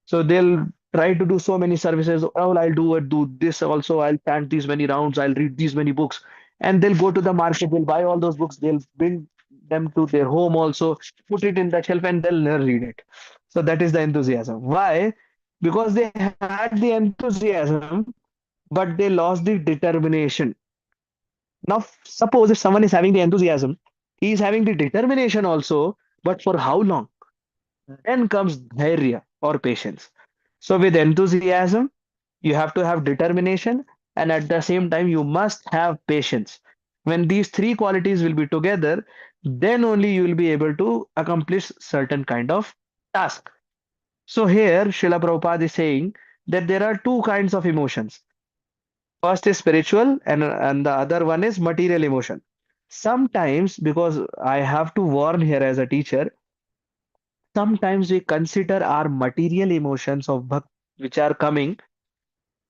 A: So they'll try to do so many services. Oh, I'll do this also. I'll chant these many rounds. I'll read these many books. And they'll go to the market. They'll buy all those books. They'll bring them to their home also, put it in the shelf, and they'll never read it. So that is the enthusiasm. Why? Because they had the enthusiasm, but they lost the determination. Now, suppose if someone is having the enthusiasm, he is having the determination also, but for how long? Then comes dhairya or patience. So with enthusiasm, you have to have determination, and at the same time, you must have patience. When these three qualities will be together, then only you will be able to accomplish certain kind of task. So here, Srila Prabhupada is saying that there are two kinds of emotions. First is spiritual, and the other one is material emotion. Sometimes, because I have to warn here as a teacher, sometimes we consider our material emotions of which are coming,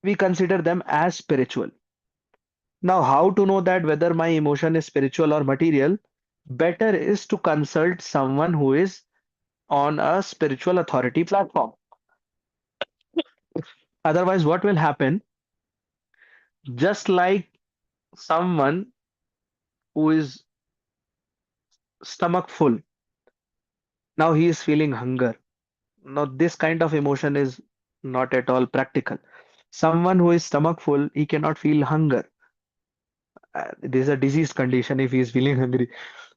A: we consider them as spiritual. Now, how to know that whether my emotion is spiritual or material? Better is to consult someone who is on a spiritual authority platform. Otherwise, what will happen? Just like someone who is stomach full, now he is feeling hunger. Now, this kind of emotion is not at all practical. Someone who is stomach full, he cannot feel hunger. It is a diseased condition if he is feeling hungry.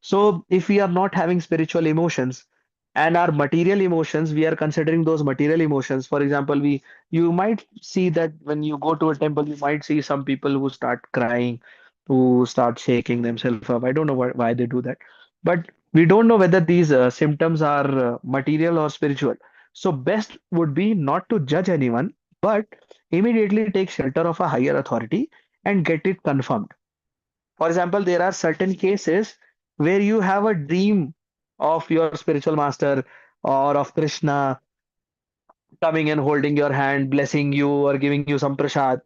A: So, if we are not having spiritual emotions and our material emotions, we are considering those material emotions. For example, you might see that when you go to a temple, you might see some people who start crying, who start shaking themselves up. I don't know why they do that, but we don't know whether these symptoms are material or spiritual. So, best would be not to judge anyone, but immediately take shelter of a higher authority and get it confirmed. For example, there are certain cases where you have a dream of your spiritual master or of Krishna coming and holding your hand, blessing you, or giving you some prasad.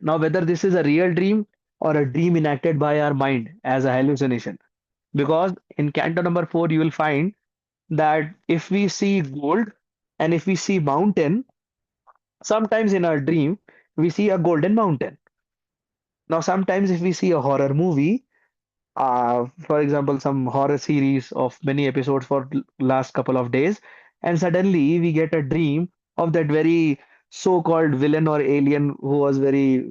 A: Now, whether this is a real dream or a dream enacted by our mind as a hallucination. Because in Canto number 4, you will find that if we see gold and if we see mountain, sometimes in our dream, we see a golden mountain. Now, sometimes if we see a horror movie, for example, some horror series of many episodes for last couple of days, and suddenly we get a dream of that very so-called villain or alien who was very,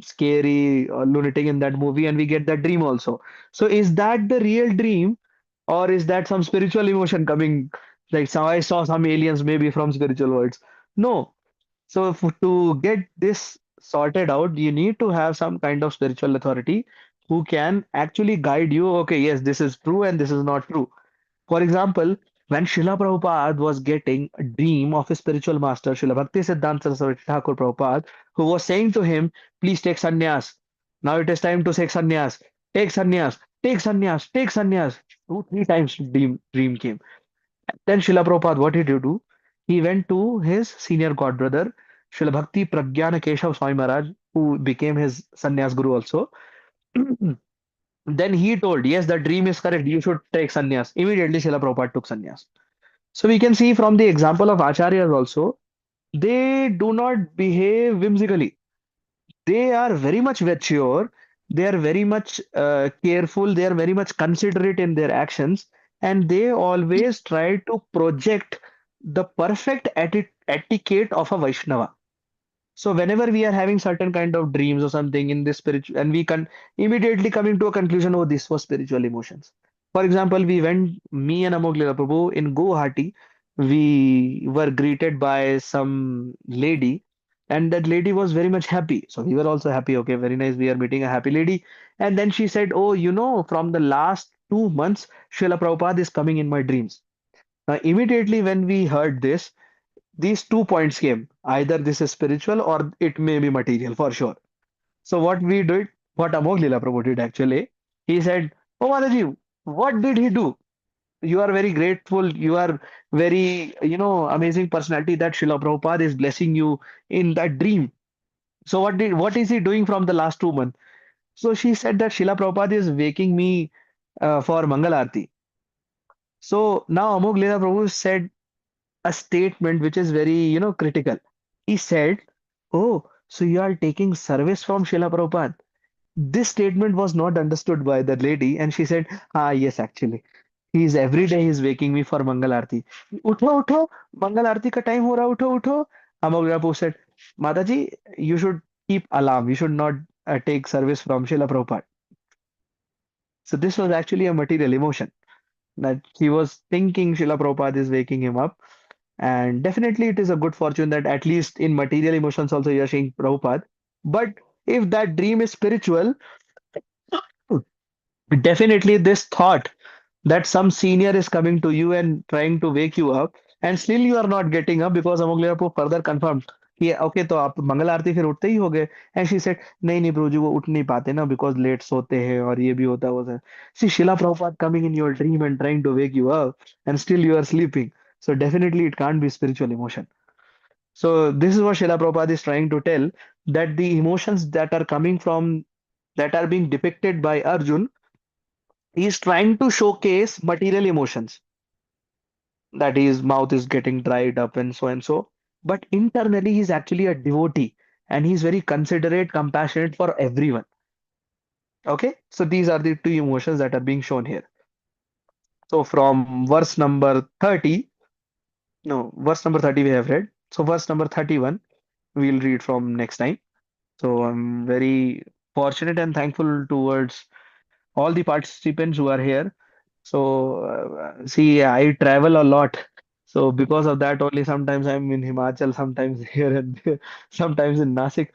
A: scary or lunatic in that movie, and we get that dream also. So is that the real dream, or is that some spiritual emotion coming? Like, so I saw some aliens maybe from spiritual worlds. No, so to get this sorted out, you need to have some kind of spiritual authority who can actually guide you. Okay, yes, this is true and this is not true. For example, when Srila Prabhupada was getting a dream of his spiritual master, Srila Bhakti Siddhanta Saraswati Thakur Prabhupada, who was saying to him, please take sannyas. Now it is time to take sannyas. Take sannyas. Take sannyas. Take sannyas. Two, three times dream came. Then Srila Prabhupada, what did he do? He went to his senior god brother, Srila Bhakti Pragyana Keshav Swami Maharaj, who became his sannyas guru also. Then he told, yes, the dream is correct. You should take sannyas. Immediately, Srila Prabhupada took sannyas. So we can see from the example of acharyas also, they do not behave whimsically. They are very much mature, they are very much careful, they are very much considerate in their actions, and they always try to project the perfect etiquette of a Vaishnava. So whenever we are having certain kind of dreams or something in this spiritual, and we can immediately coming to a conclusion, oh, this was spiritual emotions. For example, me and Amog Lila Prabhu in Guwahati, we were greeted by some lady, and that lady was very much happy. So we were also happy. Okay, very nice. We are meeting a happy lady. And then she said, oh, from the last 2 months, Srila Prabhupada is coming in my dreams. Now, immediately when we heard this, these 2 points came. Either this is spiritual or it may be material for sure. So what we did, what Amog Lila Prabhu did actually, he said, "Oh Mataji, what did he do? You are very grateful. You are very, amazing personality that Srila Prabhupada is blessing you in that dream. So what is he doing from the last 2 months?" So she said that Srila Prabhupada is waking me for Mangal Aarti. So now Amog Lila Prabhu said a statement which is very, critical. He said, "Oh, so you are taking service from Srila Prabhupada." This statement was not understood by the lady, and she said, "Ah, yes, actually. He's every day he's waking me for Mangal Aarti. Utho, utho, Mangal Aarti ka time ho raha, utho, utho." Amog Rapu said, "Mataji, you should keep alarm. You should not take service from Srila Prabhupada." So this was actually a material emotion that he was thinking Srila Prabhupada is waking him up. And definitely it is a good fortune that at least in material emotions also you are seeing Prabhupada. But if that dream is spiritual, definitely this thought that some senior is coming to you and trying to wake you up and still you are not getting up because Amogli आपको further confirmed कि okay तो आप मंगल आरती फिर उठते ही होगे and she said नहीं नहीं प्रभु जी वो उठ नहीं पाते ना बिकॉज लेट सोते हैं और ये भी होता है वो see Srila Prabhupada coming in your dream and trying to wake you up and still you are sleeping, so definitely it can't be spiritual emotion. So this is what Srila Prabhupada is trying to tell, that the emotions that are coming from, that are being depicted by Arjun, he is trying to showcase material emotions, that his mouth is getting dried up and so and so. But internally, he's actually a devotee and he's very considerate, compassionate for everyone. Okay, so these are the two emotions that are being shown here. So from verse number 30, no, verse number 30 we have read. So verse number 31, we'll read from next time. So I'm very fortunate and thankful towards all the participants who are here. So, see, I travel a lot. So, because of that, only sometimes I'm in Himachal, sometimes here and there, sometimes in Nasik.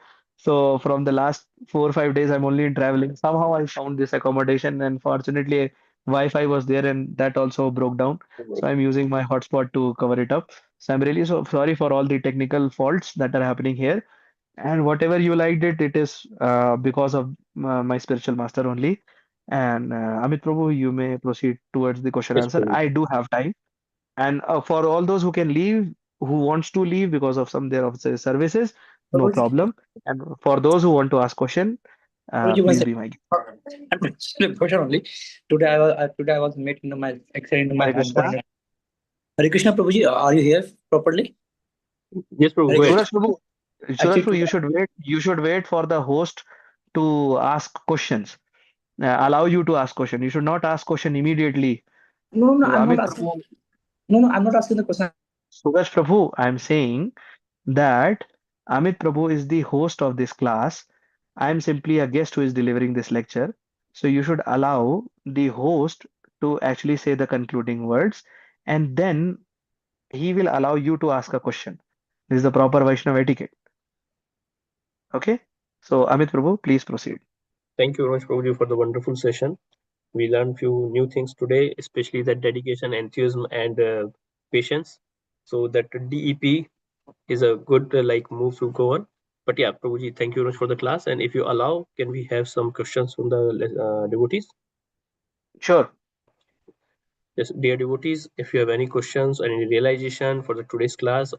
A: So, from the last 4 or 5 days, I'm only in traveling. Somehow I found this accommodation, and fortunately, Wi-Fi was there, and that also broke down. So, I'm using my hotspot to cover it up. So, I'm really so sorry for all the technical faults that are happening here. And whatever you liked it, it is because of my spiritual master only. And Amit Prabhu, you may proceed towards the question
B: Yes,
A: answer.
B: Prabhu.
A: I do have time. And for all those who can leave, who wants to leave because of some their of the services, no
D: Prabhuji,
A: problem. And for those who want to ask question,
D: Prabhuji, one
A: please
D: second.
A: be my guest.
D: I'm actually a question only. Today I was met in my actually in my
A: Hare
D: hometown.
A: Krishna.
D: Hare Krishna, Prabhuji, are you here properly?
B: Yes, Prabhu,
D: Hare
B: go ahead.
D: Krishna.
A: Suraj Prabhu, Suraj
D: Actually,
A: Prabhu,
D: today,
A: you should wait. You should wait for the host to ask questions. Allow you to ask question. You should not ask question immediately.
D: no, no,
A: So
D: I'm not
A: Amit
D: asking.
A: Prabhu,
D: No, no, I'm not asking the question.
A: Suraj Prabhu, I'm saying that Amit Prabhu is the host of this class. I am simply a guest who is delivering this lecture. So you should allow the host to actually say the concluding words, and then he will allow you to ask a question. This is the proper Vaishnav etiquette. Okay? So Amit Prabhu, please proceed.
B: Thank you very much, Prabhuji, for the wonderful session. We learned few new things today, especially that dedication, enthusiasm, and patience. So that DEP is a good like move to go on. But yeah, Prabhuji, thank you very much for the class. And if you allow, can we have some questions from the devotees?
A: Sure.
B: Yes, dear devotees, if you have any questions or any realization for the today's class,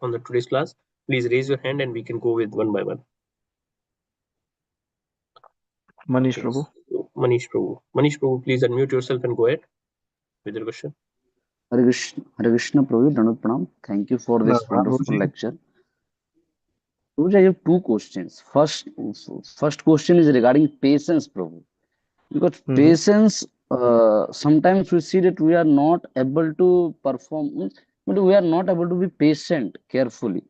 B: please raise your hand and we can go with one by one.
A: Manish
B: Yes.
A: Prabhu.
B: So, Manish Prabhu, please unmute yourself and go ahead with your question.
E: Hare Krishna Prabhu, Danut Pranam. Thank you for this wonderful
A: Prabhuji.
E: lecture. Prabhu, I have two questions. First question is regarding patience, Prabhu. Because
A: Mhm.
E: patience, sometimes we see that we are not able to perform, but we are not able to be patient carefully.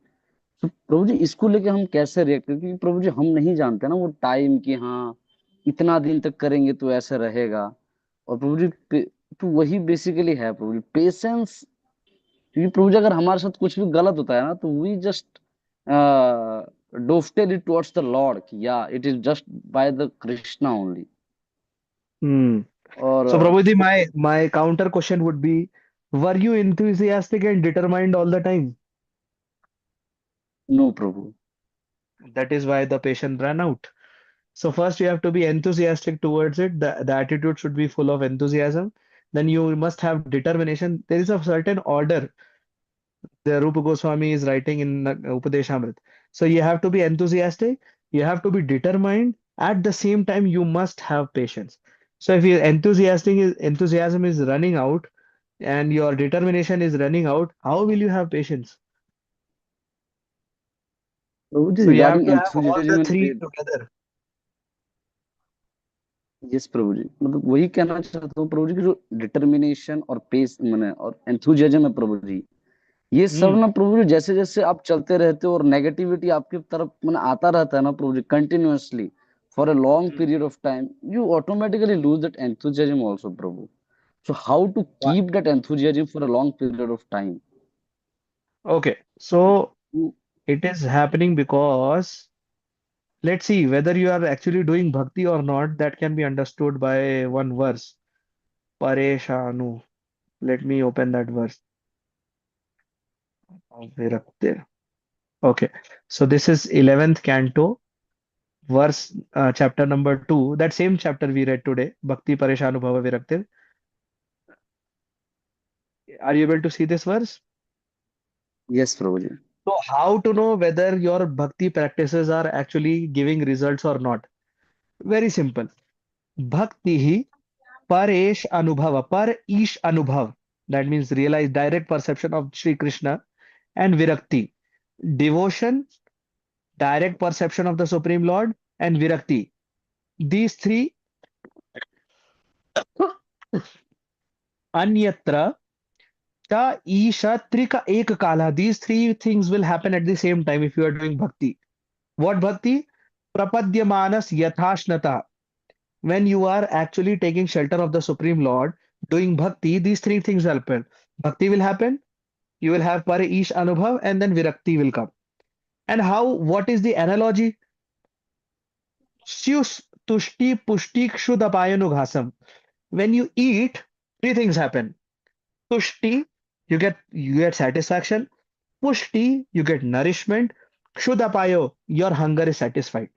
E: तो प्रभु जी इसको लेके हम कैसे react करें, क्योंकि प्रभु जी हम नहीं जानते ना वो टाइम कि हाँ इतना दिन तक करेंगे तो ऐसा रहेगा। और प्रभु जी तो वही बेसिकली है प्रभु जी, पेशेंस। क्योंकि प्रभु जी अगर हमारे साथ कुछ भी गलत होता है ना तो we just doffed it towards the Lord कि या it is just by the Krishna only.
A: Hmm.
E: और
A: So Prabhuji, my counter question would be, were you enthusiastic and determined all the time?
E: No, Prabhu.
A: That is why the patient ran out. So first you have to be enthusiastic towards it. The attitude should be full of enthusiasm. Then you must have determination. There is a certain order the Rupa Goswami is writing in Upadeshamrit. So you have to be enthusiastic, you have to be determined. At the same time, you must have patience. So if your enthusiasm is running out and your determination is running out, how will you have patience?
E: Prabhuji,
A: So you have
E: regarding
A: to have all
E: enthusiasm
A: the
E: and
A: three
E: faith,
A: together.
E: Yes Prabhu ji, मतलब वही कहना चाहता हूँ प्रभु जी कि जो determination और pace मैंने और एंथुजियाज्म है प्रभु जी, ये सब
A: Hmm.
E: ना प्रभु जी जैसे जैसे आप चलते रहते हो और नेगेटिविटी आपकी तरफ मैंने आता रहता है ना Prabhu ji continuously for a long
A: Hmm.
E: Period of time, you automatically lose that enthusiasm also Prabhu. So how to
A: Wha-
E: keep that enthusiasm for a long period of time?
A: Okay, so it is happening because let's see whether you are actually doing bhakti or not. That can be understood by one verse. Pareshanu. Let me open that verse. Viraktir. Okay, so this is 11th canto, verse chapter number 2. That same chapter we read today, Bhakti Pareshanu Bhava Viraktir. Are you able to see this verse?
E: Yes, Prabhuji.
A: So, how to know whether your bhakti practices are actually giving results or not? Very simple. Bhakti hi paresh anubhava, par ish anubhav. That means realize direct perception of Sri Krishna and virakti. Devotion, direct perception of the Supreme Lord, and virakti. These three anyatra cha isha trika ek kala. These three things will happen at the same time if you are doing bhakti. What bhakti? Prapadyamanas yathashnata. When you are actually taking shelter of the Supreme Lord, doing bhakti, these three things happen. Bhakti will happen, you will have pare ish anubhav, and then virakti will come. And how, what is the analogy? Syus tushti pushti kshudapayanughasam. When you eat, three things happen. Tushti, you get satisfaction. Pushti, you get nourishment. Kshudapayo, your hunger is satisfied.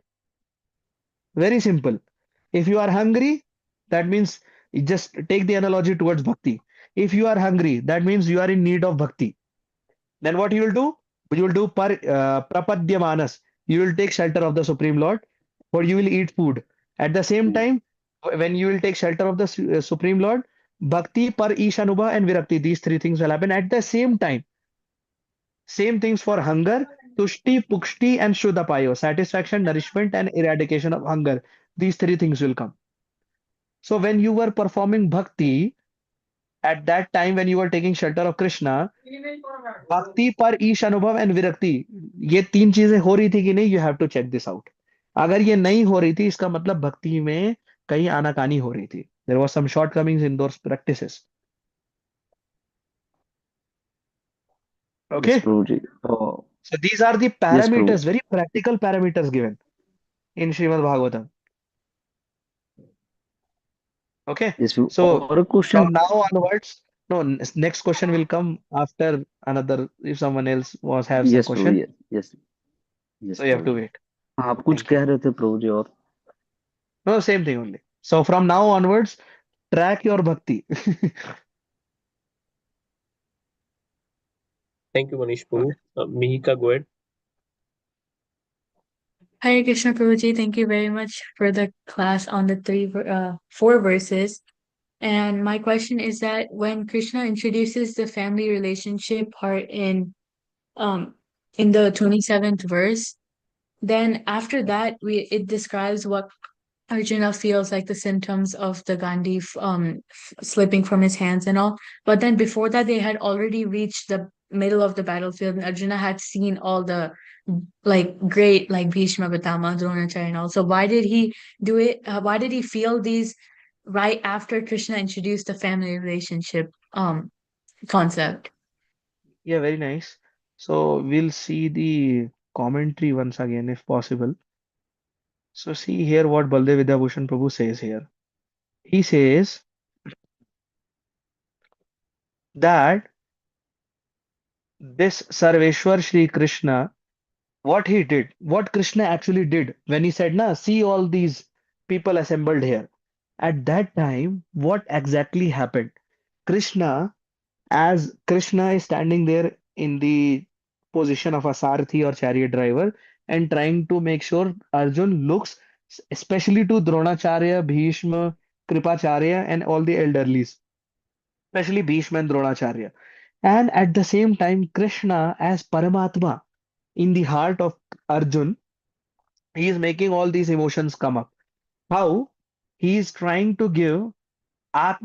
A: Very simple. If you are hungry, that means you just take the analogy towards bhakti. If you are hungry, that means you are in need of bhakti. Then what you will do? You will do prapadyamanas. You will take shelter of the Supreme Lord, or you will eat food. At the same
E: Mm.
A: time, when you will take shelter of the Supreme Lord, bhakti, par ishanubha, and virakti, these three things will happen at the same time. Same things for hunger, tushti, pukshti, and shuddhapayo, satisfaction, nourishment, and eradication of hunger. These three things will come. So when you were performing bhakti, at that time when you were taking shelter of Krishna, भक्ति पर ईश अनुभव and विरक्ति, ये तीन चीजें हो रही थी कि नहीं, you have to check this out. अगर ये नहीं हो रही थी, इसका मतलब भक्ति में कहीं आनाकानी हो रही थी. There was some shortcomings in those practices.
E: Yes,
A: Okay,
E: Prabhuji. Oh,
A: so these are the
E: yes, Prabhu.
A: parameters, very practical parameters given in Srimad Bhagavatam. Okay,
E: Yes, Prabhu.
A: so
E: और
A: from
E: question.
A: now onwards, no, next question will come after another, if someone else was have some
E: Yes, Prabhu.
A: question,
E: Yes, yes, yes,
A: so you have to
E: Prabhuji.
A: wait.
E: आप कुछ
A: Thank you.
E: कह रहे थे प्रभु जी और.
A: No, same thing only. So from now onwards, track your bhakti.
B: Thank you, Manish
A: Okay.
B: Prabhu. Mihika, go ahead.
C: Hare Krishna Prabhuji, thank you very much for the class on the four verses. And my question is that when Krishna introduces the family relationship part um in the 27th verse, then after that it describes what Arjuna feels like the symptoms of the Gandhi slipping from his hands and all. But then before that, they had already reached the middle of the battlefield, and Arjuna had seen all the like great like Bhishma, Pitama, Dronacharya, and all. So why did he do it? Why did he feel these right after Krishna introduced the family relationship concept?
A: Yeah, very nice. So we'll see the commentary once again if possible. So see here what Baldev Vidyabhushan Prabhu says here. He says that this Sarveshwar Shri Krishna what he did, what Krishna actually did when he said, "Na, see all these people assembled here." At that time, what exactly happened? Krishna, as Krishna is standing there in the position of a Sarathi or chariot driver and trying to make sure Arjun looks especially to Dronacharya, Bhishma, Kripacharya, and all the elderlies, especially Bhishma and Dronacharya. And at the same time, Krishna, as Paramatma in the heart of Arjun, he is making all these emotions come up. How? He is trying to give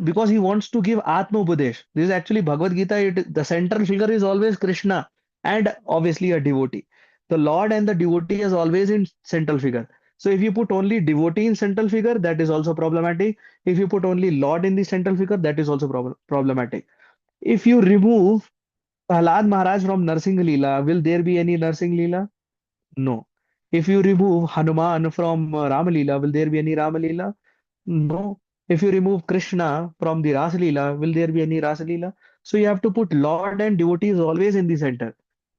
A: because he wants to give Atma Upadesh. This is actually Bhagavad Gita. The central figure is always Krishna and obviously a devotee. The Lord and the devotee is always in central figure. So if you put only devotee in central figure, that is also problematic. If you put only Lord in the central figure, that is also problematic. If you remove Prahlad Maharaj from Narsingh Leela, will there be any Narsingh Leela? No. If you remove Hanuman from Rama Leela, will there be any Rama Leela? No. If you remove Krishna from the Rasa Leela, will there be any Rasa Leela? So you have to put Lord and devotees always in the center.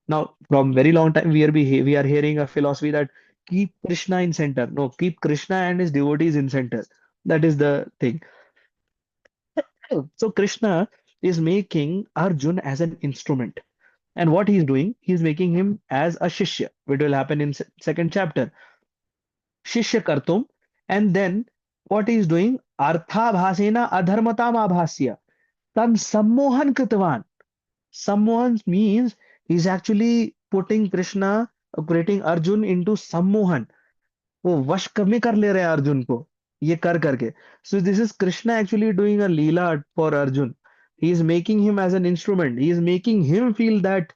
A: Now, from very long time, we are hearing a philosophy that keep Krishna in center. No, keep Krishna and his devotees in center. That is the thing. So Krishna is making Arjun as an instrument. And what he's doing, he's making him as a Shishya, which will happen in second chapter. Shishya Kartum. And then what he's doing, Artha Bhasena Adharmatam Abhasya. Tan Sammohan Kritavan. Sammohan means he's actually putting Krishna, creating Arjun into Sammohan. वो वश में कर ले रहे हैं अर्जुन को ये कर करके. So this is Krishna actually doing a leela for Arjun. He is making him as an instrument. He is making him feel that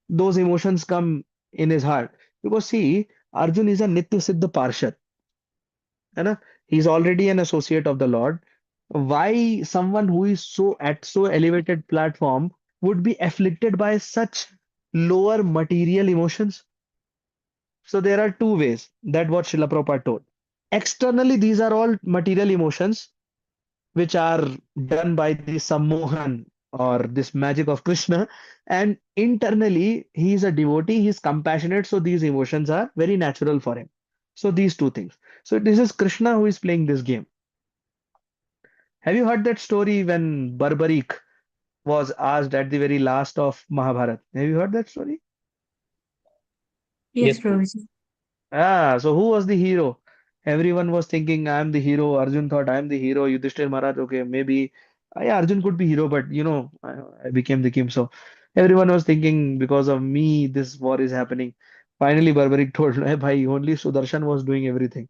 A: those emotions come in his heart. Because see, Arjun is a Nitya Siddha Parshad. है ना? He's already an associate of the Lord. Why someone who is so elevated platform would be afflicted by such lower material emotions? So there are two ways that what Srila Prabhupada told. Externally, these are all material emotions which are done by the Sammohan or this magic of Krishna. And internally, he is a devotee, he is compassionate, so these emotions are very natural for him. So these two things. So this is Krishna who is playing this game. Have you heard that story when Barbarik was asked at the very last of Mahabharata? Have you heard that story?
C: Yes,
B: Yes, Prabhu.
C: Prabhuji.
A: So who was the hero? Everyone was thinking, I am the hero. Arjun thought, I am the hero. Yudhishthir Maharaj, okay, maybe yeah, Arjun could be hero, but I became the king. So everyone was thinking, because of me, this war is happening. Finally, Barbarik told, hey, bhai, only Sudarshan was doing everything.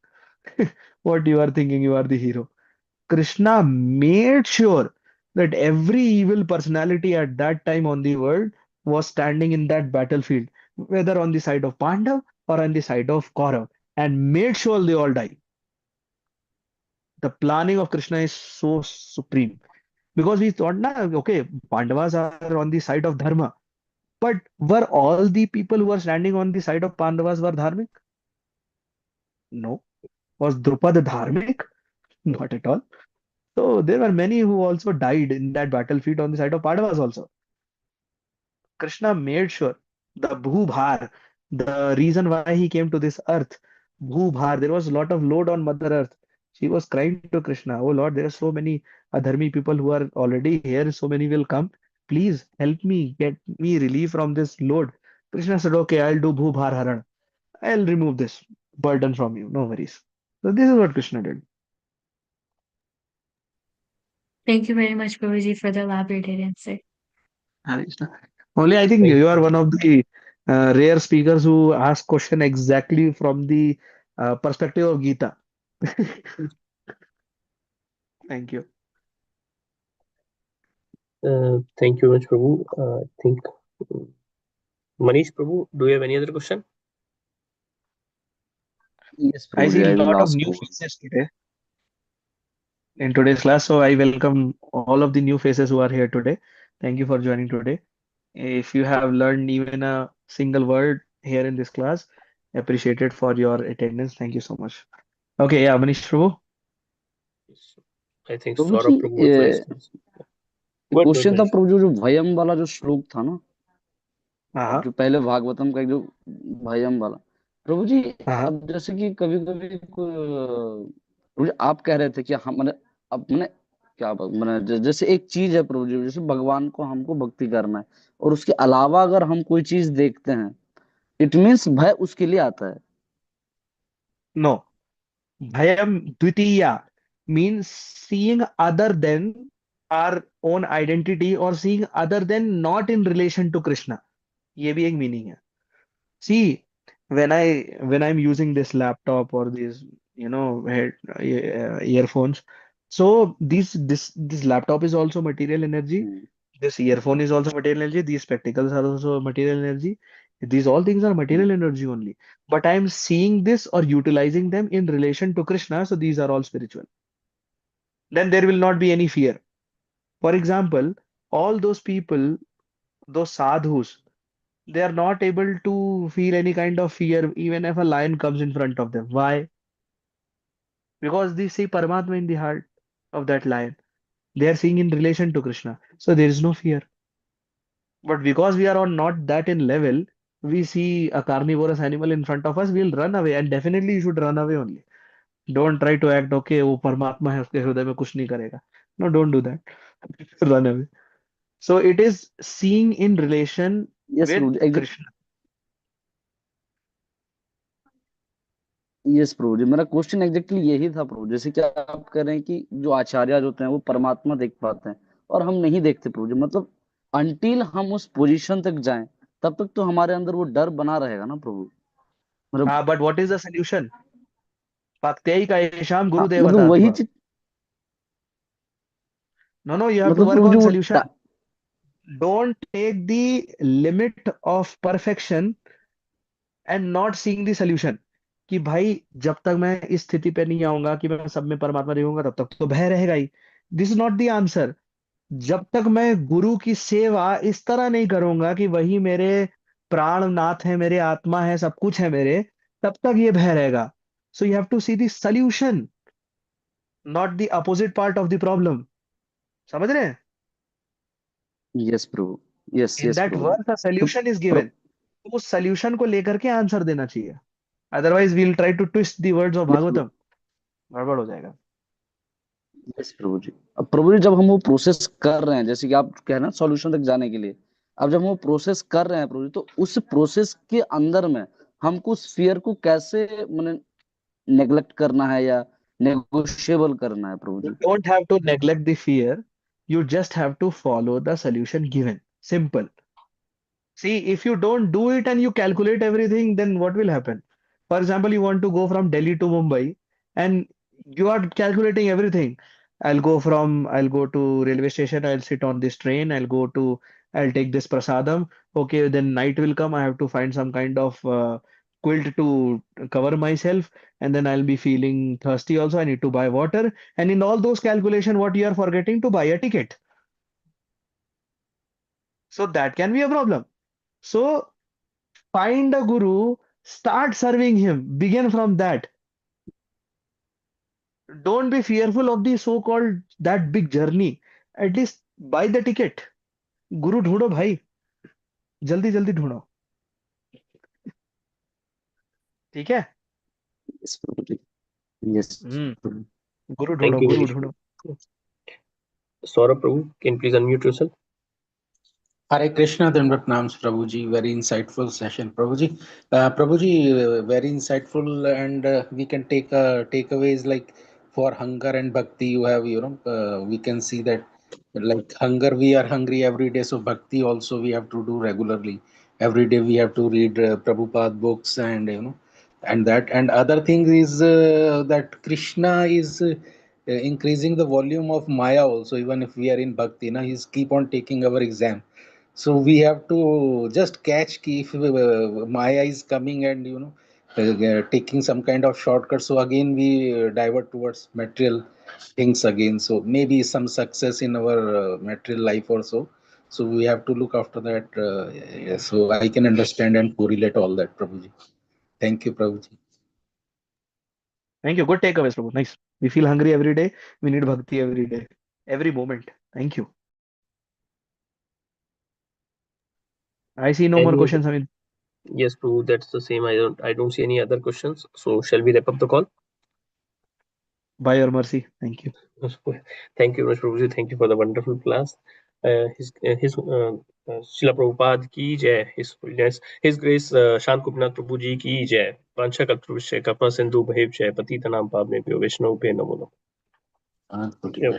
A: What you are thinking, you are the hero. Krishna made sure that every evil personality at that time on the world was standing in that battlefield, whether on the side of Pandav or on the side of Kaurav, and made sure they all die. The planning of Krishna is so supreme because we thought, nah, okay, Pandavas are on the side of Dharma, but were all the people who were standing on the side of Pandavas were dharmic? No. Was Drupad dharmic? Not at all. So there were many who also died in that battlefield on the side of Pandavas also. Krishna made sure the Bhubhar, the reason why he came to this earth, Bhubhar, there was a lot of load on Mother Earth. She was crying to Krishna, oh Lord, there are so many adharmi people who are already here, so many will come. Please help me, get me relief from this load. Krishna said, okay, I'll do Bhubhar Haran. I'll remove this burden from you, no worries. So this is what Krishna did.
C: Thank you very much, Prabhuji, for the elaborated answer.
A: Hare Krishna. Only I think
B: Thank
A: you are
B: you.
A: one of the rare speakers who ask question exactly from the perspective of Gita. Thank you.
B: Thank you very much, Prabhu. I think uh, Manish Prabhu, do you have any other question?
E: Yes,
A: I see
E: Prabhuji, I
A: a
E: will
A: lot of
E: ask
A: new
E: over.
A: faces today in today's class, so I welcome all of the new faces who are here today. Thank you for joining today. If you have learned even a single word here in this class, appreciate it for your attendance. Thank you so much. Okay, yeah, Manish Prabhu.
B: Yes. I think
E: Prabhu ji,
B: Saurabh Prabhu was raised. Go ahead,
E: question था
B: Manish.
E: Prabhu, जो भयम वाला जो श्लोक था ना,
A: हाँ
E: जो पहले भागवतम का जो भयम वाला। प्रभु जी,
A: हाँ।
E: अब जैसे कि कभी कभी प्रभु जी आप कह रहे थे कि हम मैंने, अब मैंने क्या मैंने जैसे एक चीज है प्रभु जी, जैसे भगवान को हमको भक्ति करना है, और उसके अलावा अगर हम कोई चीज देखते हैं, इट मीन्स भय उसके लिए आता है।
A: No, bhayam dvitiya means seeing other than our own identity or seeing other than not in relation to Krishna. ये भी एक मीनिंग है. See, when I'm using this laptop or these, earphones, so this laptop is also material energy.
E: Hmm,
A: This earphone is also material energy. These spectacles are also material energy. These all things are
E: hmm,
A: material energy only. But I'm seeing this or utilizing them in relation to Krishna. So these are all spiritual. Then there will not be any fear. For example, all those people, those sadhus, they are not able to feel any kind of fear even if a lion comes in front of them. Why? Because they see Paramatma in the heart of that lion. They are seeing in relation to Krishna. So there is no fear. But because we are on not that in level, we see a carnivorous animal in front of us, we'll run away. And definitely you should run away only. Don't try to act, okay, वो परमात्मा है उसके हृदय में कुछ नहीं करेगा. No, don't do that. Run away. So it is seeing in relation
E: yes
A: with
E: Prabhu ji,
A: Krishna.
E: Yes Prabhu ji, मेरा क्वेश्चन एग्जैक्टली यही था प्रभु। जैसे कि आप कह रहे हैं कि जो आचार्य होते हैं वो परमात्मा देख पाते हैं, और हम नहीं देखते प्रभु जी। मतलब अनटिल हम उस पोजीशन तक जाएं, तब तक तो हमारे अंदर वो डर बना रहेगा ना प्रभु। मतलब,
A: हाँ, but what is the solution? Paktyaika yesham
E: हाँ
A: Gurudeva
E: मतलब वही
A: tatva.
E: चीज,
A: No, no, you have to
E: मतलब
A: work
E: प्रभु जी
A: on
E: वो
A: solution. Don't take the limit of perfection and not seeing the solution. कि भाई जब तक मैं इस स्थिति पे नहीं आऊंगा कि मैं सब में परमात्मा रहूंगा तब तक तो भय रहेगा ही. This is not the answer. जब तक मैं गुरु की सेवा इस तरह नहीं करूंगा कि वही मेरे प्राणनाथ है, मेरे आत्मा है, सब कुछ है मेरे, तब तक ये भय रहेगा. So you have to see the solution, not the opposite part of the problem. समझ रहे हैं?
E: Yes Prabhu, yes
A: in
E: yes
A: that
E: Prabhu ji.
A: Verse uh
E: तो
A: सॉल्यूशन इज गिवन. तो उस सॉल्यूशन को लेकर के आंसर देना चाहिए. Otherwise we'll try to twist the words of
E: yes Prabhu,
A: Bhagavatam. गड़बड़ हो जाएगा.
E: यस प्रभु जी। अब प्रभु जी जब हम वो प्रोसेस कर रहे हैं, जैसे कि आप कह रहे हैं सॉल्यूशन तक जाने के लिए, अब जब हम वो प्रोसेस कर रहे हैं प्रभु जी, तो उस प्रोसेस के अंदर में हमको उस फियर को कैसे मैंने नेग्लेक्ट करना है या नेगोशिएबल करना है प्रभु
A: You
E: ji.
A: don't have to neglect the fear. You just have to follow the solution given. Simple. See, if you don't do it and you calculate everything, then what will happen? For example, you want to go from Delhi to Mumbai and you are calculating everything. I'll go to railway station, I'll sit on this train, I'll take this prasadam. Okay, then night will come, I have to find some kind of quilt to cover myself, and then I'll be feeling thirsty also. I need to buy water. And in all those calculation, what you are forgetting to buy a ticket. So that can be a problem. So find a guru, start serving him, begin from that. Don't be fearful of the so-called that big journey. At least buy the ticket. गुरु ढूंढो भाई, जल्दी जल्दी ढूंढो. ठीक है.
E: Yes Prabhu जी, yes
A: हम्म.
E: प्रभु।
A: गुरु ढूंढो,
B: Thank you
A: Guru
B: very
A: ढूंढो.
B: much. Saurabh Prabhu, can you please unmute yourself?
F: Hare Krishna, Dandavat Nams, Prabhuji. Very insightful session, Prabhuji. Prabhuji, very insightful, and we can take takeaways like for hunger and bhakti. You have, we can see that like hunger, we are hungry every day. So bhakti also we have to do regularly. Every day we have to read Prabhupada books, and and that, and other thing is that Krishna is increasing the volume of Maya also. Even if we are in bhakti, he's keep on taking our exam, so we have to just catch ki if Maya is coming and taking some kind of shortcut. So again we divert towards material things again. So maybe some success in our material life also. So we have to look after that. Yeah, so I can understand and correlate all that, Prabhuji. Thank you, Prabhuji.
A: Thank you. Good takeaways, Prabhu. Nice. We feel hungry every day. We need bhakti every day, every moment. Thank you. I see no more
B: Any other,
A: questions. I mean,
B: Yes, Prabhu, that's the same. I don't see any other questions. So shall we wrap up the call?
A: By your mercy. Thank you.
B: Thank you, Ramesh Prabhuji. Thank you for the wonderful class. Srila Prabhupada ki jai. His Grace Shan Kupnath Prabhuji ki jai. Pancha Kalpurushe Kapna Sindhu Bhaib jai. Patitanam Pavnebhyo Vaishnavabhyo Namo Namo.
F: Pretty